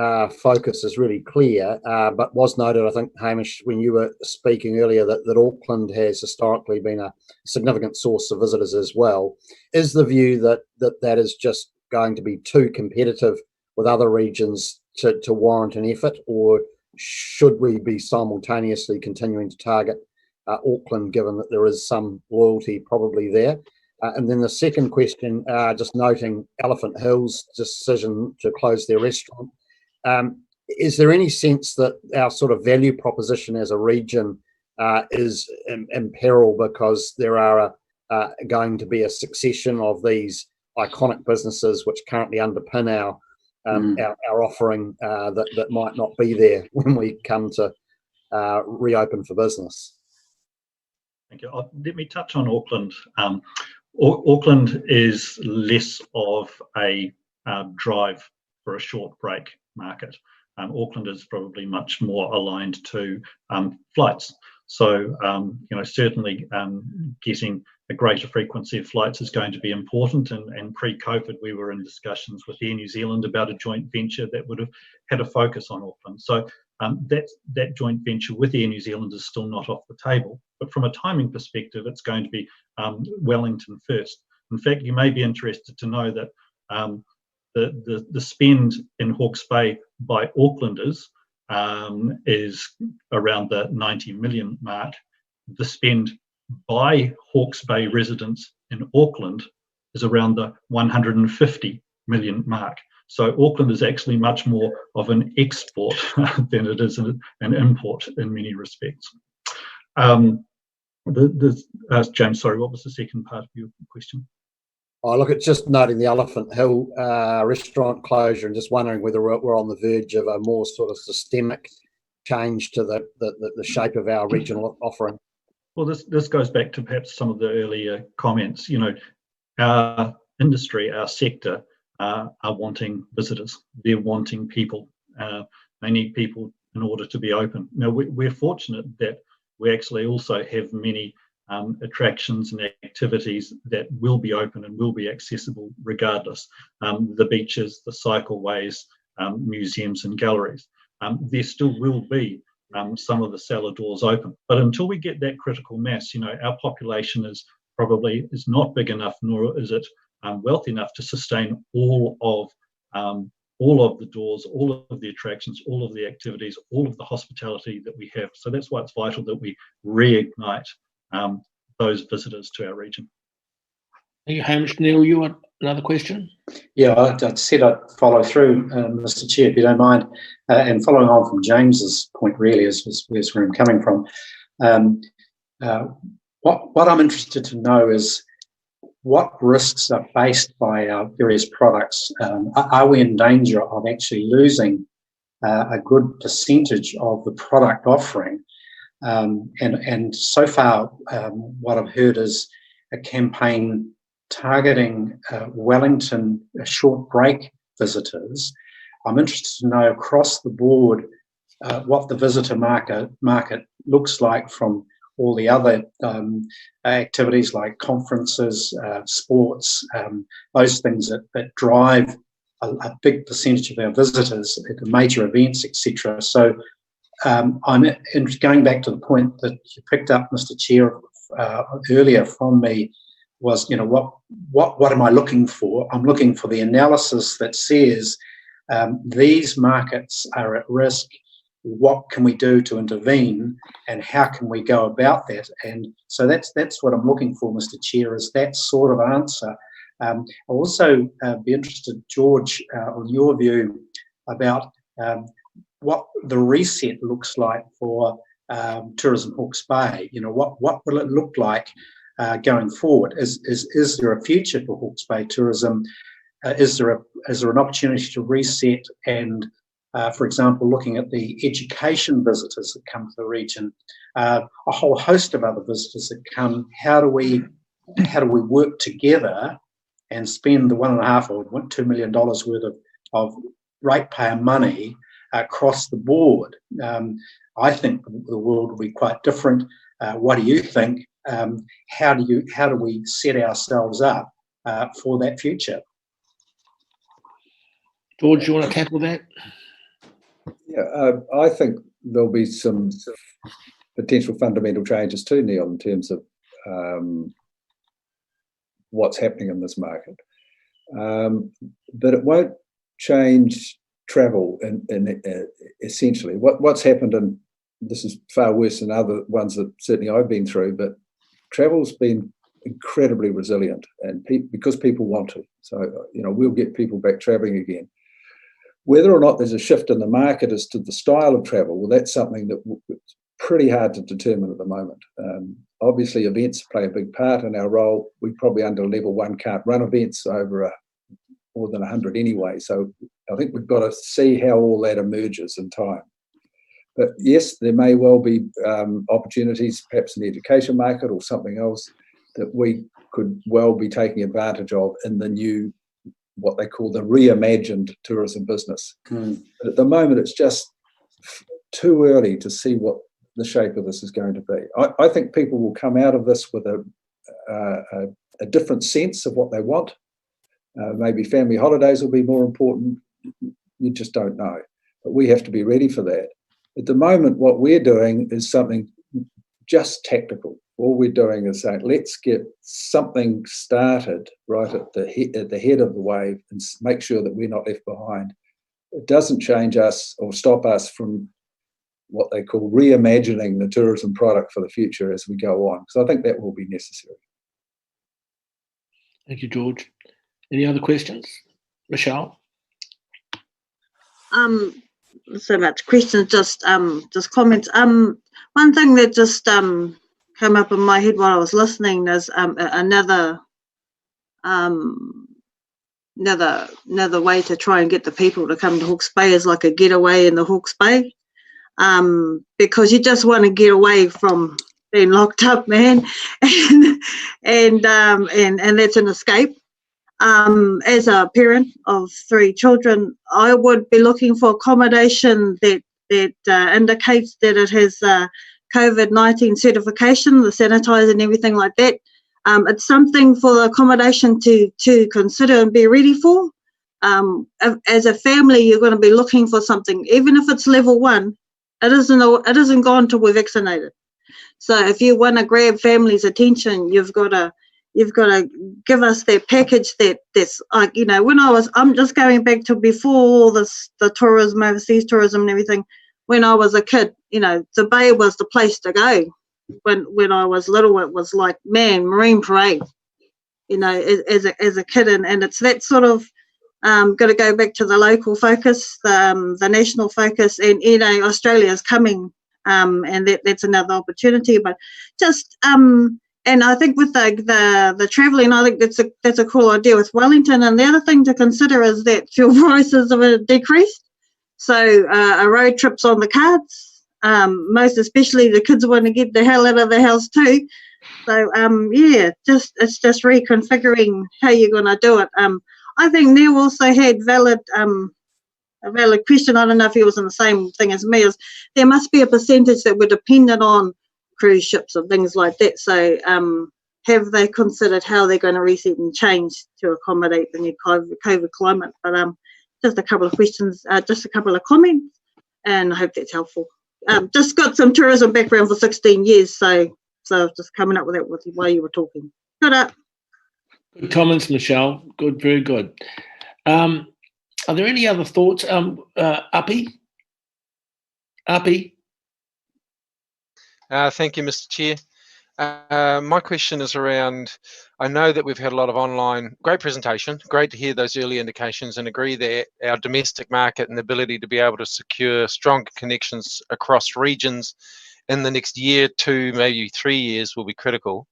focus is really clear, but was noted, I think, Hamish, when you were speaking earlier, that Auckland has historically been a significant source of visitors as well. Is the view that is just going to be too competitive with other regions to warrant an effort, or should we be simultaneously continuing to target Auckland, given that there is some loyalty probably there? And then the second question, just noting Elephant Hill's decision to close their restaurant. Is there any sense that our sort of value proposition as a region is in peril because there are going to be a succession of these iconic businesses which currently underpin our offering that might not be there when we come to reopen for business? Thank you. Let me touch on Auckland. Auckland is less of a drive for a short break market. Auckland is probably much more aligned to flights. So, certainly getting a greater frequency of flights is going to be important. And pre-COVID, we were in discussions with Air New Zealand about a joint venture that would have had a focus on Auckland. So that joint venture with Air New Zealand is still not off the table. But from a timing perspective, it's going to be Wellington first. In fact, you may be interested to know that the spend in Hawke's Bay by Aucklanders is around the 90 million mark. The spend by Hawke's Bay residents in Auckland is around the 150 million mark. So Auckland is actually much more of an export than it is an import in many respects. James, sorry, what was the second part of your question? Oh, look, it's just noting the Elephant Hill restaurant closure and just wondering whether we're on the verge of a more sort of systemic change to the shape of our regional offering. Well, this goes back to perhaps some of the earlier comments. Our industry, our sector, are wanting visitors. They're wanting people. They need people in order to be open. Now, we're fortunate that we actually also have many attractions and activities that will be open and will be accessible regardless. The beaches, the cycleways, museums and galleries. There still will be some of the cellar doors open. But until we get that critical mass, our population is not big enough, nor is it wealthy enough to sustain all of the doors, all of the attractions, all of the activities, all of the hospitality that we have. So that's why it's vital that we reignite those visitors to our region. Thank you, Hamish. Neil, you want another question? Yeah, I'd said I'd follow through, Mr. Chair, if you don't mind. And following on from James's point, really, is where I'm coming from. What I'm interested to know is what risks are faced by our various products. Are we in danger of actually losing a good percentage of the product offering? And so far, what I've heard is a campaign targeting Wellington short break visitors. I'm interested to know across the board what the visitor market looks like from all the other activities like conferences, sports, those things that drive a big percentage of our visitors at the major events, etc. So I'm going back to the point that you picked up, Mr. Chair, earlier from me, was what am I looking for? I'm looking for the analysis that says these markets are at risk. What can we do to intervene, and how can we go about that? And so that's what I'm looking for, Mr. Chair, is that sort of answer. I'll also be interested, George, on your view about what the reset looks like for Tourism Hawke's Bay. What will it look like going forward? Is there a future for Hawke's Bay tourism? Is there an opportunity to reset and, for example, looking at the education visitors that come to the region, a whole host of other visitors that come? How do we work together and spend the $1.5 or $2 million worth of ratepayer money across the board. I think the world will be quite different. What do you think? How do we set ourselves up for that future? George, you want to tackle that? Yeah, I think there'll be some potential fundamental changes too, Neil, in terms of what's happening in this market. But it won't change travel essentially. What's happened, and this is far worse than other ones that certainly I've been through, but travel's been incredibly resilient, and because people want to. So, we'll get people back traveling again. Whether or not there's a shift in the market as to the style of travel, well, that's something that's pretty hard to determine at the moment. Obviously, events play a big part in our role. We probably under level 1 can't run events over more than 100 anyway. So I think we've got to see how all that emerges in time. But yes, there may well be opportunities, perhaps in the education market or something else, that we could well be taking advantage of in the new, what they call the reimagined tourism business. But at the moment, it's just too early to see what the shape of this is going to be. I think people will come out of this with a different sense of what they want. Maybe family holidays will be more important. You just don't know. But we have to be ready for that. At the moment, what we're doing is something just tactical. All we're doing is saying, let's get something started right at the head of the wave and make sure that we're not left behind. It doesn't change us or stop us from what they call reimagining the tourism product for the future as we go on. So I think that will be necessary. Thank you, George. Any other questions? Michelle? So much questions, just comments. One thing that just came up in my head while I was listening is another way to try and get the people to come to Hawke's Bay is like a getaway in the Hawke's Bay, because you just want to get away from being locked up, man, and that's an escape. As a parent of 3 children, I would be looking for accommodation that indicates that it has COVID-19 certification, the sanitizer and everything like that. It's something for the accommodation to consider and be ready for. As a family, you're going to be looking for something, even if it's level 1. It isn't gone till we're vaccinated. So if you want to grab families' attention, you've got to give us that package that's like, I'm just going back to before all this, the tourism, overseas tourism and everything. When I was a kid, the Bay was the place to go. When I was little, it was like, man, Marine Parade, as a kid. And it's that sort of, got to go back to the local focus, the national focus, and, Australia's coming, and that's another opportunity. But just, and I think with the travelling, I think that's a cool idea with Wellington. And the other thing to consider is that fuel prices have decreased. So a road trip's on the cards. Most especially the kids want to get the hell out of the house too. So it's just reconfiguring how you're going to do it. I think Neil also had a valid question. I don't know if he was in the same thing as me. Is there must be a percentage that we're dependent on cruise ships and things like that. So have they considered how they're going to reset and change to accommodate the new COVID climate? But just a couple of questions, just a couple of comments, and I hope that's helpful. Just got some tourism background for 16 years, so just coming up with that with you while you were talking. Good up. Good comments, Michelle. Good, very good. Are there any other thoughts? Uppy? Thank you, Mr. Chair. My question is around, I know that we've had a lot of online, great presentation, great to hear those early indications, and agree that our domestic market and the ability to be able to secure stronger connections across regions in the next year, 2, maybe 3 years will be critical.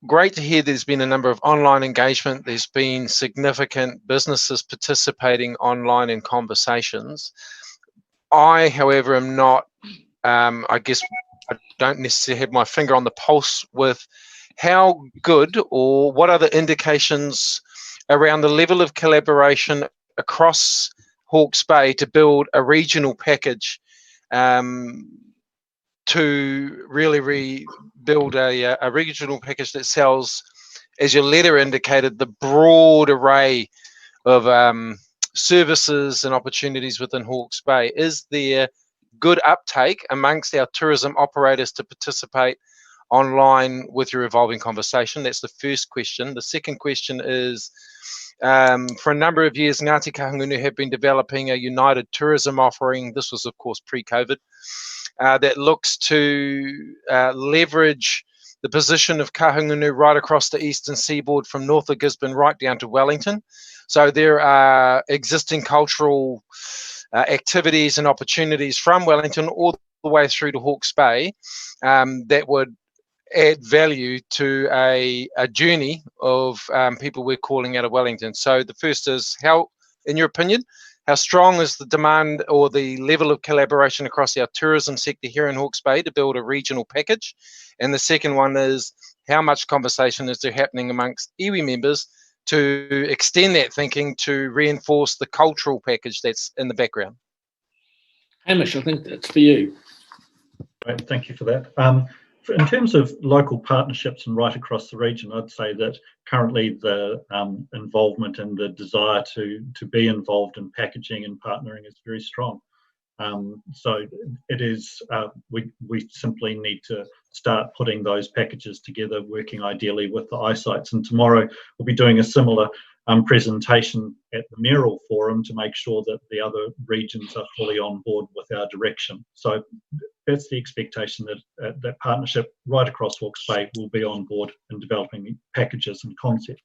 Great to hear there's been a number of online engagement. There's been significant businesses participating online in conversations. I, however, am not, I guess, I don't necessarily have my finger on the pulse with how good or what are the indications around the level of collaboration across Hawke's Bay to build a regional package to really build a regional package that sells, as your letter indicated, the broad array of services and opportunities within Hawke's Bay. Is there good uptake amongst our tourism operators to participate online with your evolving conversation? That's the first question. The second question is, for a number of years, Ngāti Kahungunu have been developing a united tourism offering. This was, of course, pre-COVID, that looks to leverage the position of Kahungunu right across the eastern seaboard from north of Gisborne right down to Wellington. So there are existing cultural activities and opportunities from Wellington all the way through to Hawke's Bay that would add value to a journey of people we're calling out of Wellington. So the first is, how, in your opinion, how strong is the demand or the level of collaboration across our tourism sector here in Hawke's Bay to build a regional package? And the second one is, how much conversation is there happening amongst iwi members to extend that thinking to reinforce the cultural package that's in the background? Hamish, I think that's for you. Great, thank you for that. In terms of local partnerships and right across the region, I'd say that currently the involvement and the desire to be involved in packaging and partnering is very strong. So it is, we simply need to start putting those packages together, working ideally with the eyesights. And tomorrow we'll be doing a similar presentation at the Mayoral Forum to make sure that the other regions are fully on board with our direction. So that's the expectation, that that partnership right across Hawke's Bay will be on board in developing packages and concepts.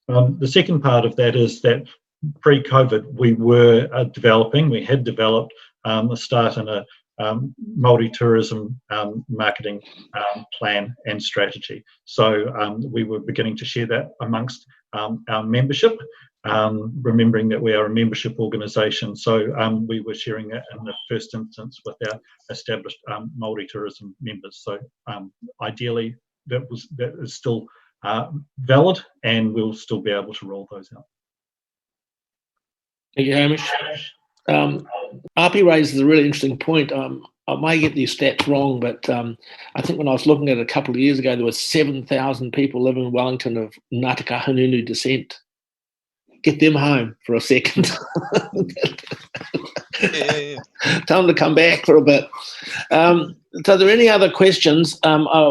The second part of that is that pre-COVID we were we had developed a start in a Māori tourism marketing plan and strategy. So we were beginning to share that amongst our membership, remembering that we are a membership organisation. So we were sharing that in the first instance with our established Māori tourism members. So ideally that is still valid, and we'll still be able to roll those out. Thank you, Hamish. RP raises a really interesting point. I may get these stats wrong, but I think when I was looking at it a couple of years ago, there were 7,000 people living in Wellington of Ngāti Kahungunu descent. Get them home for a second. Tell them to come back for a bit. So are there any other questions?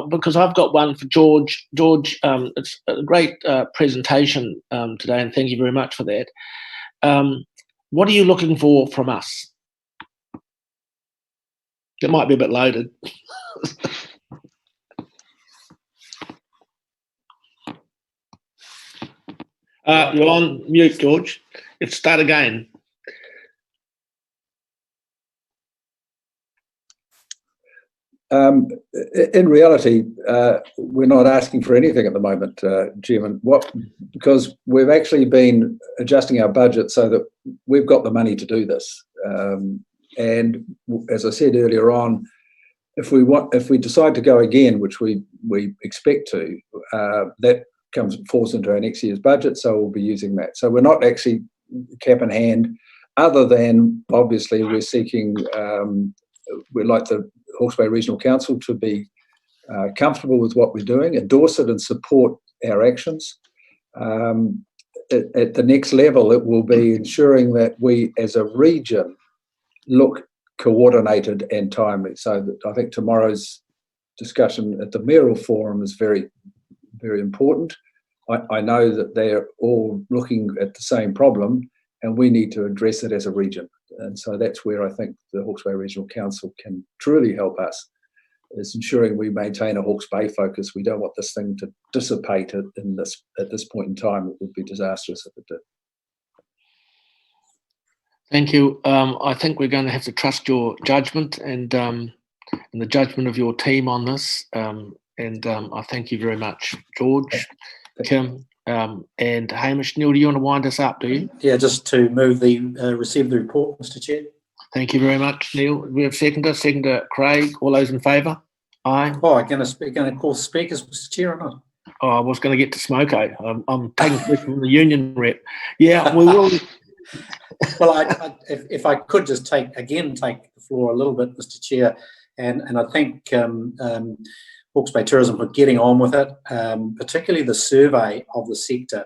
Because I've got one for George. George, it's a great presentation today, and thank you very much for that. What are you looking for from us? It might be a bit loaded. You're on mute, George. You have to start again. In reality, we're not asking for anything at the moment, Chairman. Because we've actually been adjusting our budget so that we've got the money to do this. And as I said earlier on, if we decide to go again, which we expect to, that falls into our next year's budget, so we'll be using that. So we're not actually cap in hand, other than obviously we're seeking, we'd like the Hawke's Bay Regional Council to be comfortable with what we're doing, endorse it and support our actions. At the next level, it will be ensuring that we as a region look coordinated and timely. So that I think tomorrow's discussion at the Mayoral Forum is very, very important. I know that they're all looking at the same problem, and we need to address it as a region. And so that's where I think the Hawke's Bay Regional Council can truly help us, is ensuring we maintain a Hawke's Bay focus. We don't want this thing to dissipate at this point in time. It would be disastrous if it did. Thank you. I think we're going to have to trust your judgment and the judgment of your team on this. I thank you very much, George, Kim, and Hamish. Neil, do you want to wind us up, do you? Yeah, just to move the receive the report, Mr. Chair. Thank you very much, Neil. We have seconder Craig. All those in favour? Aye. Oh, I'm going to call speakers, Mr. Chair, or not? Oh, I was going to get to Smoko. I'm taking from the union rep. Yeah, we will. Well, if I could just take the floor a little bit, Mr. Chair, and I think Hawke's Bay Tourism are getting on with it, particularly the survey of the sector.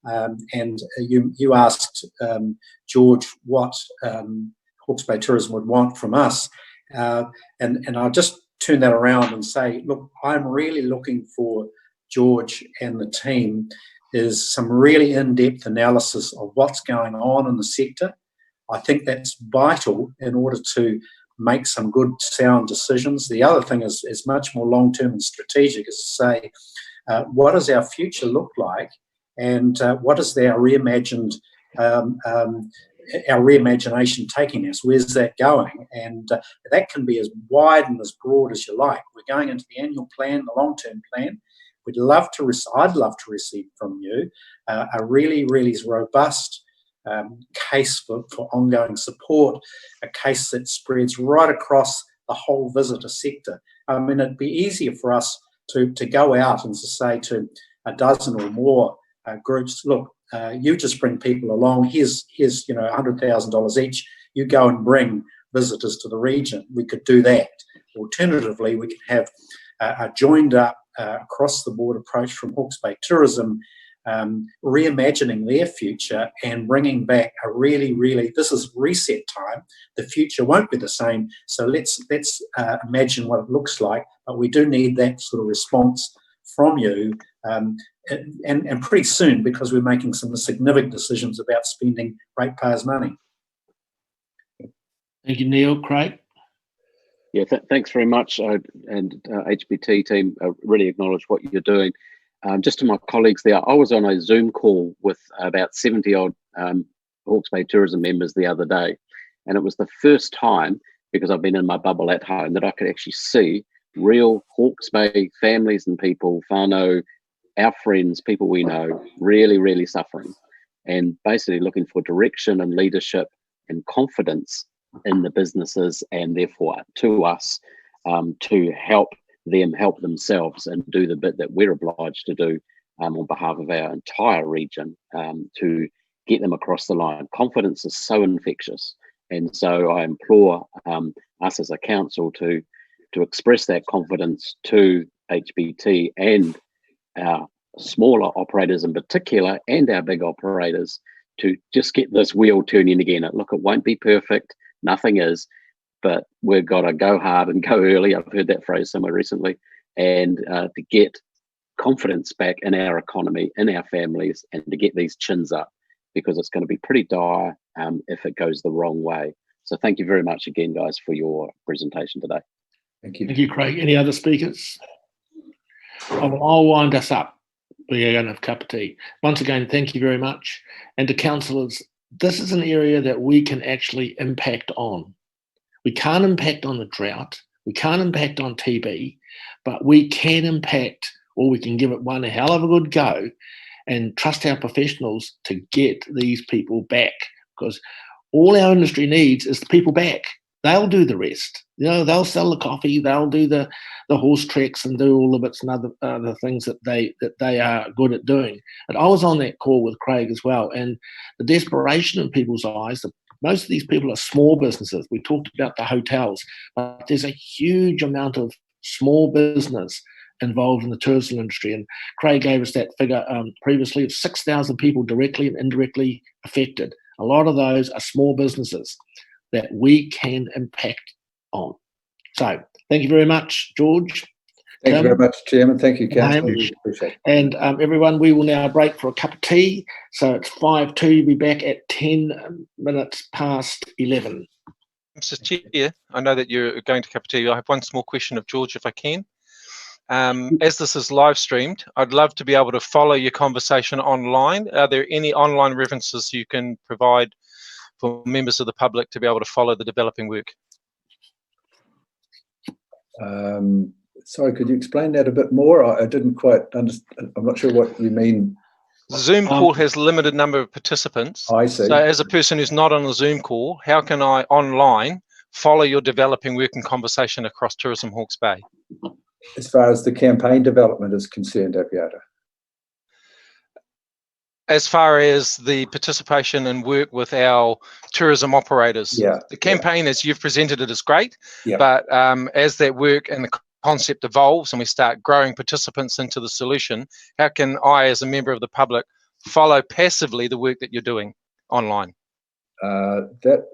And you asked George what Hawke's Bay Tourism would want from us, and I'll just turn that around and say, look, I'm really looking for George and the team is some really in-depth analysis of what's going on in the sector. I think that's vital in order to make some good, sound decisions. The other thing is much more long-term and strategic, is to say, what does our future look like, and what is our reimagination taking us? Where's that going? And that can be as wide and as broad as you like. We're going into the annual plan, the long-term plan. I'd love to receive from you a really, really robust case for ongoing support, a case that spreads right across the whole visitor sector. I mean, it'd be easier for us to go out and to say to a dozen or more groups, look, you just bring people along, here's $100,000 each, you go and bring visitors to the region. We could do that. Alternatively, we could have a joined up across the board approach from Hawke's Bay Tourism, reimagining their future and bringing back a really, really, this is reset time. The future won't be the same. So let's imagine what it looks like, but we do need that sort of response from you, and pretty soon, because we're making some significant decisions about spending ratepayers' money. Thank you, Neil. Craig? Yeah, thanks very much. And HBT team, really acknowledge what you're doing. Just to my colleagues there, I was on a Zoom call with about 70 odd Hawke's Bay Tourism members the other day. And it was the first time, because I've been in my bubble at home, that I could actually see real Hawke's Bay families and people, whānau, our friends, people we know, really, really suffering. And basically looking for direction and leadership and confidence in the businesses, and therefore to us, to help them help themselves and do the bit that we're obliged to do on behalf of our entire region, to get them across the line. Confidence is so infectious, and so I implore us as a council to express that confidence to HBT and our smaller operators in particular, and our big operators, to just get this wheel turning again. Look, it won't be perfect. Nothing is, but we've got to go hard and go early. I've heard that phrase somewhere recently, and to get confidence back in our economy, in our families, and to get these chins up, because it's going to be pretty dire if it goes the wrong way. So thank you very much again, guys, for your presentation today. Thank you. Thank you, Craig. Any other speakers? I'll wind us up. We're going to have a cup of tea. Once again, thank you very much. And to councillors, this is an area that we can actually impact on. We can't impact on the drought. We can't impact on TB, but we can impact, or we can give it one hell of a good go and trust our professionals to get these people back, because all our industry needs is the people back. They'll do the rest. You know, they'll sell the coffee, they'll do the horse treks and do all the bits and other things that they are good at doing. And I was on that call with Craig as well, and the desperation in people's eyes, most of these people are small businesses. We talked about the hotels, but there's a huge amount of small business involved in the tourism industry. And Craig gave us that figure previously of 6,000 people directly and indirectly affected. A lot of those are small businesses that we can impact on. So thank you very much, George. Thank you very much, Chairman. Thank you, Councillor. Appreciate it. And everyone, we will now break for a cup of tea. So it's 5:02. You'll be back at 10 minutes past 11. Mr. Chair, I know that you're going to cup of tea. I have one small question of George, if I can. As this is live streamed, I'd love to be able to follow your conversation online. Are there any online references you can provide for members of the public to be able to follow the developing work? Sorry, could you explain that a bit more? I didn't quite understand. I'm not sure what you mean. The Zoom call has limited number of participants. I see. So as a person who's not on a Zoom call, how can I online follow your developing work and conversation across Tourism Hawke's Bay? As far as the campaign development is concerned, Aviata? as far as the participation and work with our tourism operators. Yeah. The campaign, as you've presented it, is great, Yeah. but as that work and the concept evolves and we start growing participants into the solution, how can I, as a member of the public, follow passively the work that you're doing online? That,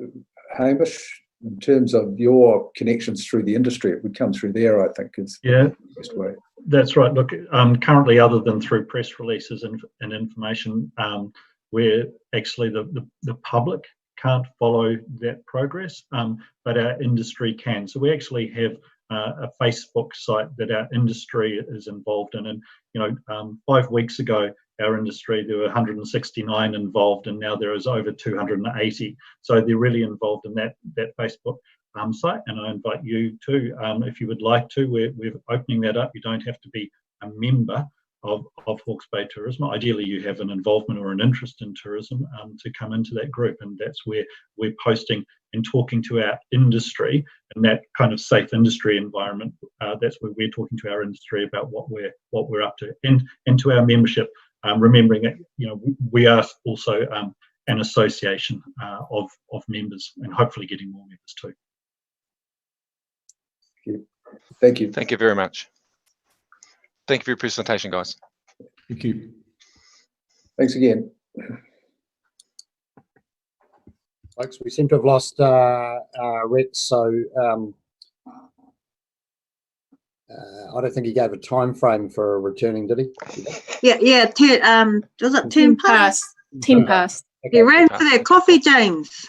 Hamish, in terms of your connections through the industry, it would come through there, I think, is the best way. That's right. Look, currently, other than through press releases and information, where actually the public can't follow that progress, but our industry can. So we actually have a Facebook site that our industry is involved in. And, 5 weeks ago, our industry, there were 169 involved, and now there is over 280. So they're really involved in that Facebook site, and I invite you to, if you would like to. We're opening that up. You don't have to be a member of Hawke's Bay Tourism. Ideally, you have an involvement or an interest in tourism to come into that group, and that's where we're posting and talking to our industry in that kind of safe industry environment. That's where we're talking to our industry about what we're up to, and to our membership. Remembering that we are also an association of members, and hopefully getting more members too. Thank you. Thank you very much. Thank you for your presentation, guys. Thank you. Thanks again. Folks, we seem to have lost Rex, so I don't think he gave a time frame for returning, did he? Yeah. Was it 10 past? 10 past. You ran for that coffee, James.